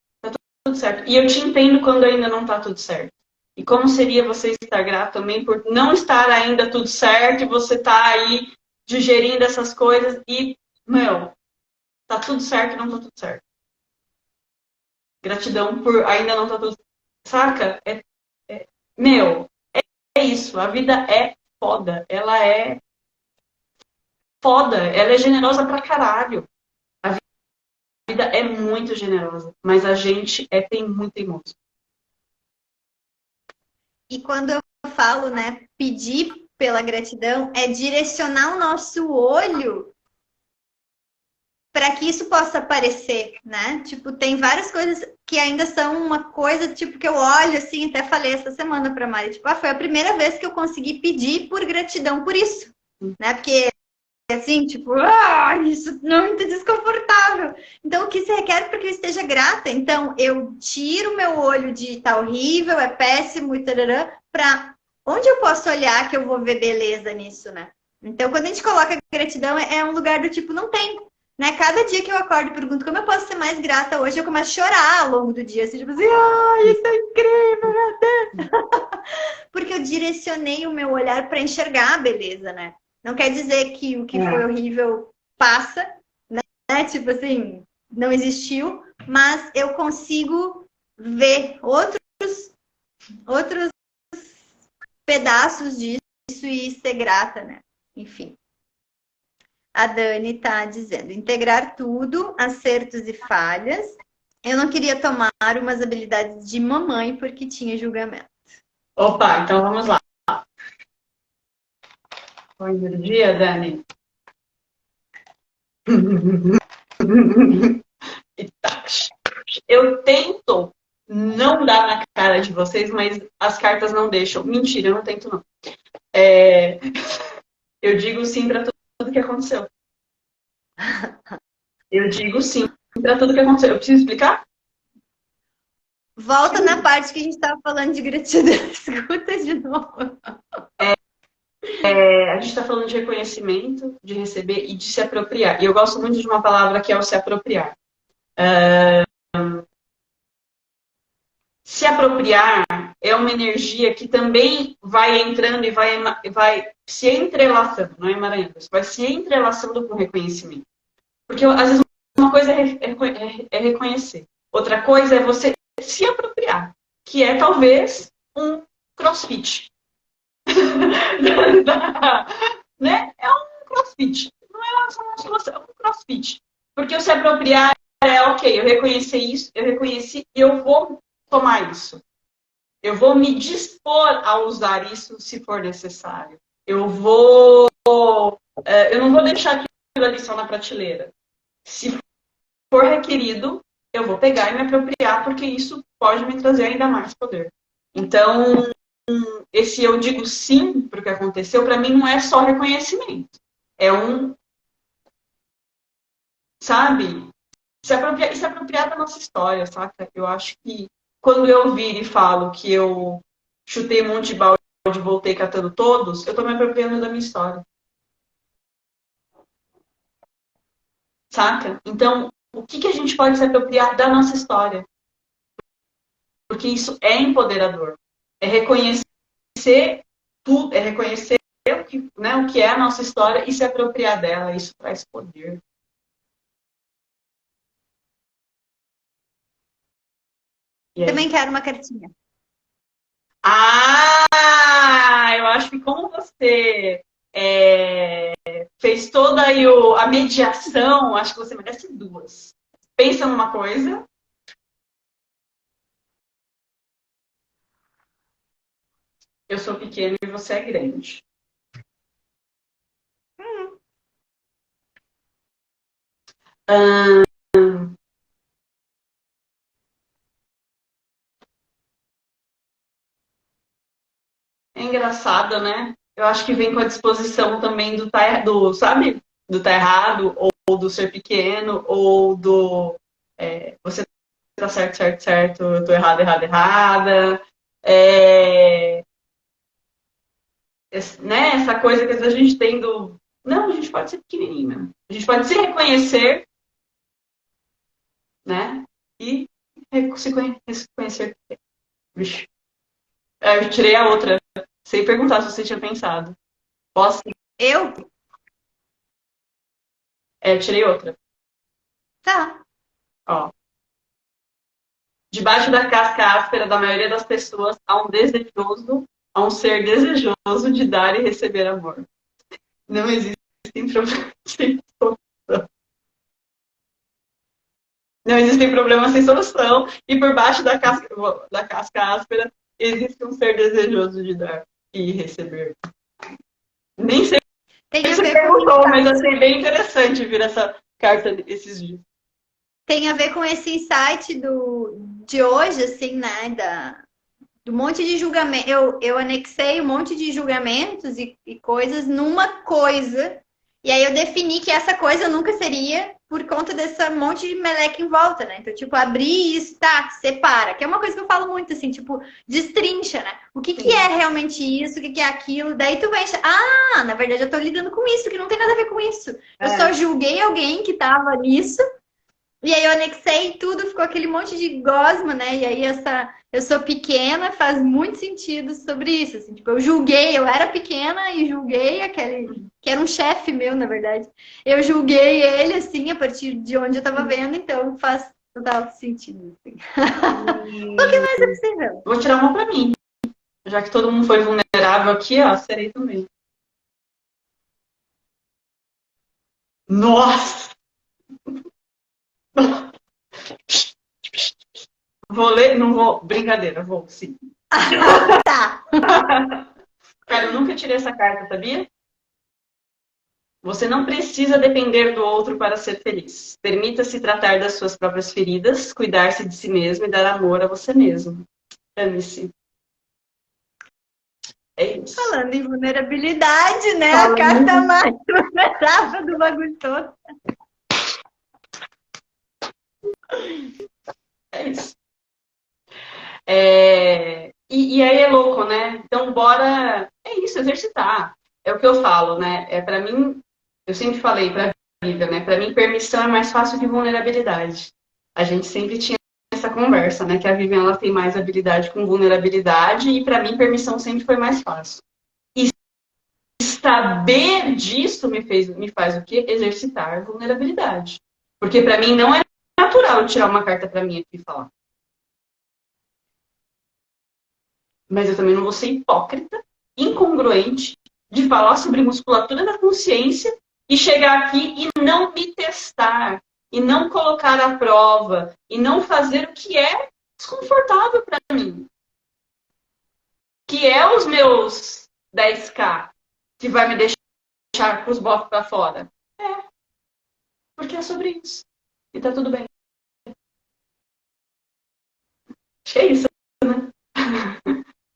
S2: Tudo certo. E eu te entendo quando ainda não tá tudo certo. E como seria você estar grato também por não estar ainda tudo certo e você tá aí digerindo essas coisas e, meu, tá tudo certo e não tá tudo certo. Gratidão por ainda não tá tudo certo. Saca? Meu, é isso. A vida é foda. Ela é foda. Ela é generosa pra caralho. A vida é muito generosa. Mas a gente tem muito teimoso.
S1: E quando eu falo, né, pedir pela gratidão, é direcionar o nosso olho para que isso possa aparecer, né? Tipo, tem várias coisas que ainda são uma coisa, tipo, que eu olho assim, até falei essa semana para Mari, tipo, foi a primeira vez que eu consegui pedir por gratidão por isso, né? Porque assim, tipo, isso é muito desconfortável. Então, o que se requer para que eu esteja grata? Então, eu tiro meu olho de tá horrível, é péssimo e tarará, para onde eu posso olhar que eu vou ver beleza nisso, né? Então, quando a gente coloca gratidão, é um lugar do tipo, não tem. Né? Cada dia que eu acordo e pergunto como eu posso ser mais grata hoje, eu começo a chorar ao longo do dia. Assim, tipo assim, isso é incrível, meu Deus! Porque eu direcionei o meu olhar para enxergar a beleza, né? Não quer dizer que o que foi horrível passa, né? Tipo assim, não existiu, mas eu consigo ver outros pedaços disso e ser grata, né? Enfim. A Dani está dizendo: integrar tudo, acertos e falhas. Eu não queria tomar umas habilidades de mamãe porque tinha julgamento.
S2: Opa, então vamos lá. Bom dia, Dani. Eu tento não dar na cara de vocês, mas as cartas não deixam. Mentira, eu não tento, não. Eu digo sim para tudo que aconteceu. Eu digo sim para tudo que aconteceu. Eu preciso explicar?
S1: Volta na parte que a gente estava falando de gratidão. Escuta de novo.
S2: A gente está falando de reconhecimento, de receber e de se apropriar. E eu gosto muito de uma palavra que é o se apropriar. Se apropriar é uma energia que também vai entrando e vai se entrelaçando, não é emaranhando, vai se entrelaçando com o reconhecimento. Porque às vezes uma coisa é reconhecer, outra coisa é você se apropriar, que é talvez um crossfit. Né? É um crossfit. Não é só uma solução, é um crossfit. Porque o se apropriar ok, eu reconheci isso, eu reconheci e eu vou tomar isso. Eu vou me dispor a usar isso se for necessário. Eu não vou deixar aquilo ali só na prateleira. Se for requerido, eu vou pegar e me apropriar, porque isso pode me trazer ainda mais poder. Então, esse eu digo sim para o que aconteceu, para mim não é só reconhecimento. É sabe, se apropriar da nossa história, saca? Eu acho que quando eu viro e falo que eu chutei um monte de balde e voltei catando todos, eu tô me apropriando da minha história. Saca? Então, o que a gente pode se apropriar da nossa história? Porque isso é empoderador. É reconhecer tudo, é reconhecer o que é a nossa história e se apropriar dela. Isso traz poder.
S1: Também quero uma cartinha.
S2: Eu acho que como você fez toda aí a mediação, acho que você merece duas. Pensa numa coisa. Eu sou pequeno e você é grande. É engraçado, né? Eu acho que vem com a disposição também sabe? Do tá errado, ou do ser pequeno, ou do você tá certo, certo, certo, eu tô errado, errado, errada. É, né? Essa coisa que às vezes a gente tem do. Não, a gente pode ser pequenininho mesmo. A gente pode se reconhecer, né? E se reconhecer. Vixe. Eu tirei a outra, sem perguntar se você tinha pensado. Posso?
S1: Eu?
S2: Eu tirei outra.
S1: Tá.
S2: Ó. Debaixo da casca áspera da maioria das pessoas há um ser desejoso de dar e receber amor. Não existem problemas sem solução. Não existem problemas sem solução. E por baixo da casca áspera existe um ser desejoso de dar e receber. Nem sei
S1: Tem
S2: se
S1: a
S2: você
S1: ver com
S2: perguntou, mas achei bem interessante vir essa carta esses dias.
S1: tem a ver com esse insight de hoje, assim, né? Do monte de julgamento. Eu anexei um monte de julgamentos e coisas numa coisa. E aí eu defini que essa coisa nunca seria por conta desse monte de meleca em volta, né? Então, tipo, abrir isso, tá, separa. Que é uma coisa que eu falo muito, assim, tipo, destrincha, né? O que, que é realmente isso, o que, que é aquilo. Daí tu vai achar, na verdade eu tô lidando com isso, que não tem nada a ver com isso. Eu só julguei alguém que tava nisso. E aí eu anexei tudo, ficou aquele monte de gosma, né? E aí eu sou pequena, faz muito sentido sobre isso. Assim, tipo, eu era pequena e julguei aquele, que era um chefe meu, na verdade. Eu julguei ele, assim, a partir de onde eu tava vendo, então faz total sentido, assim. O que mais é possível?
S2: Vou tirar uma pra mim. Já que todo mundo foi vulnerável aqui, ó, serei também. Nossa! Vou ler? Não vou. Brincadeira, vou sim.
S1: Tá.
S2: Cara, eu nunca tirei essa carta, sabia? Você não precisa depender do outro para ser feliz. Permita-se tratar das suas próprias feridas, cuidar-se de si mesmo e dar amor a você mesmo. Ame-se. É isso.
S1: Falando em vulnerabilidade, né?
S2: Falando...
S1: A carta mais vulnerável do bagulho todo.
S2: É isso. E aí é louco, né? Então, bora. É isso, exercitar. É o que eu falo, né? Para mim, eu sempre falei pra vida, né? Para mim, permissão é mais fácil que vulnerabilidade. A gente sempre tinha essa conversa, né? Que a Vivian ela tem mais habilidade com vulnerabilidade e para mim, permissão sempre foi mais fácil. E saber disso me faz o quê? Exercitar vulnerabilidade. Porque para mim não é natural eu tirar uma carta para mim aqui e falar. Mas eu também não vou ser hipócrita, incongruente, de falar sobre musculatura da consciência e chegar aqui e não me testar, e não colocar à prova, e não fazer o que é desconfortável para mim. Que é os meus 10K, que vai me deixar com os bofos para fora. Porque é sobre isso. E tá tudo bem. Acho que é isso, né?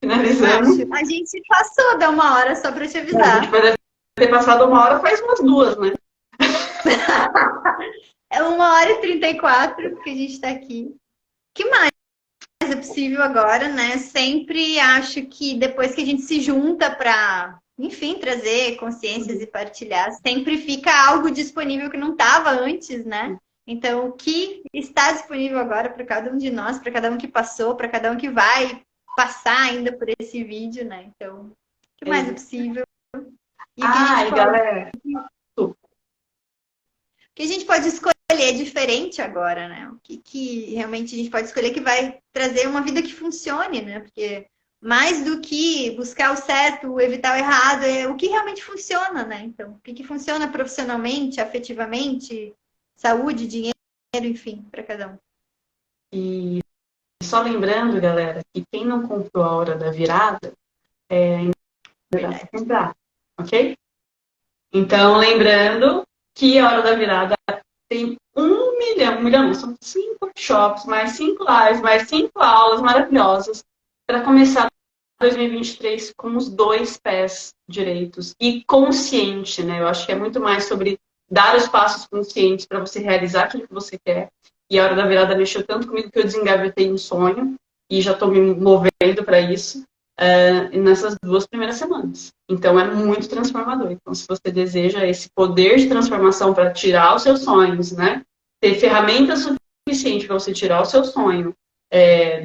S2: Finalizamos.
S1: A gente passou, deu uma hora só pra te avisar.
S2: A gente vai ter passado uma hora faz umas 2, né?
S1: É 1h34 que a gente tá aqui. O que mais é possível agora, né? Sempre acho que depois que a gente se junta pra, enfim, trazer consciências e partilhar, sempre fica algo disponível que não estava antes, né? Então, o que está disponível agora para cada um de nós, para cada um que passou, para cada um que vai passar ainda por esse vídeo, né? Então, o que mais é possível? E
S2: galera.
S1: O que a gente pode escolher diferente agora, né? O que realmente a gente pode escolher que vai trazer uma vida que funcione, né? Porque mais do que buscar o certo, evitar o errado, é o que realmente funciona, né? Então, o que funciona profissionalmente, afetivamente, saúde, dinheiro, enfim, para cada um.
S2: E só lembrando, galera, que quem não comprou a hora da virada, ainda dá para comprar, ok? Então, lembrando que a hora da virada tem 1 milhão, são 5 workshops, mais 5 lives, mais 5 aulas maravilhosas para começar 2023 com os 2 pés direitos e consciente, né? Eu acho que é muito mais sobre dar os passos conscientes para você realizar aquilo que você quer. E a hora da virada mexeu tanto comigo que eu desengavetei um sonho e já estou me movendo para isso nessas 2 primeiras semanas. Então é muito transformador. Então, se você deseja esse poder de transformação para tirar os seus sonhos, né? Ter ferramentas suficientes para você tirar o seu sonho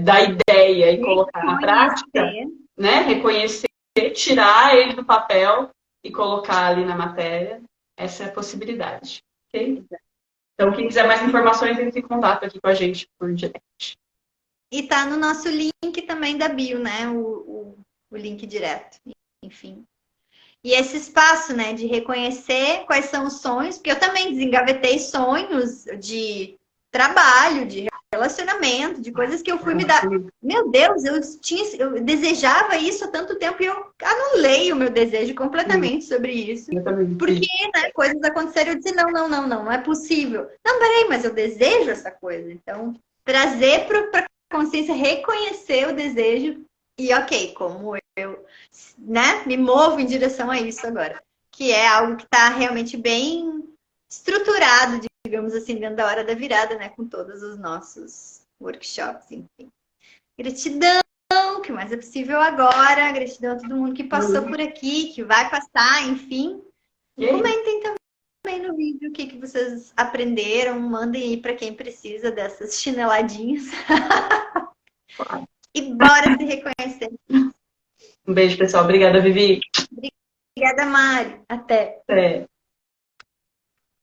S2: da ideia e colocar na prática, né? Reconhecer, tirar ele do papel e colocar ali na matéria, essa é a possibilidade. Ok? Então, quem quiser mais informações, entre em contato aqui com a gente por direct.
S1: E tá no nosso link também da bio, né? O link direto. Enfim. E esse espaço, né? De reconhecer quais são os sonhos, porque eu também desengavetei sonhos de trabalho, de relacionamento, de coisas que eu fui me dar. Meu Deus, eu desejava isso há tanto tempo e eu anulei o meu desejo completamente sobre isso. Porque, né, coisas aconteceram e eu disse, não é possível. Não, peraí, mas eu desejo essa coisa. Então, trazer para a consciência, reconhecer o desejo e, ok, como eu, né, me movo em direção a isso agora. Que é algo que está realmente bem estruturado, digamos assim, dentro da hora da virada, né? Com todos os nossos workshops, enfim. Gratidão, que mais é possível agora. Gratidão a todo mundo que passou por aqui, que vai passar, enfim. Comentem também no vídeo o que vocês aprenderam. Mandem aí para quem precisa dessas chineladinhas. E bora se reconhecer.
S2: Um beijo, pessoal. Obrigada, Vivi.
S1: Obrigada, Mari. Até.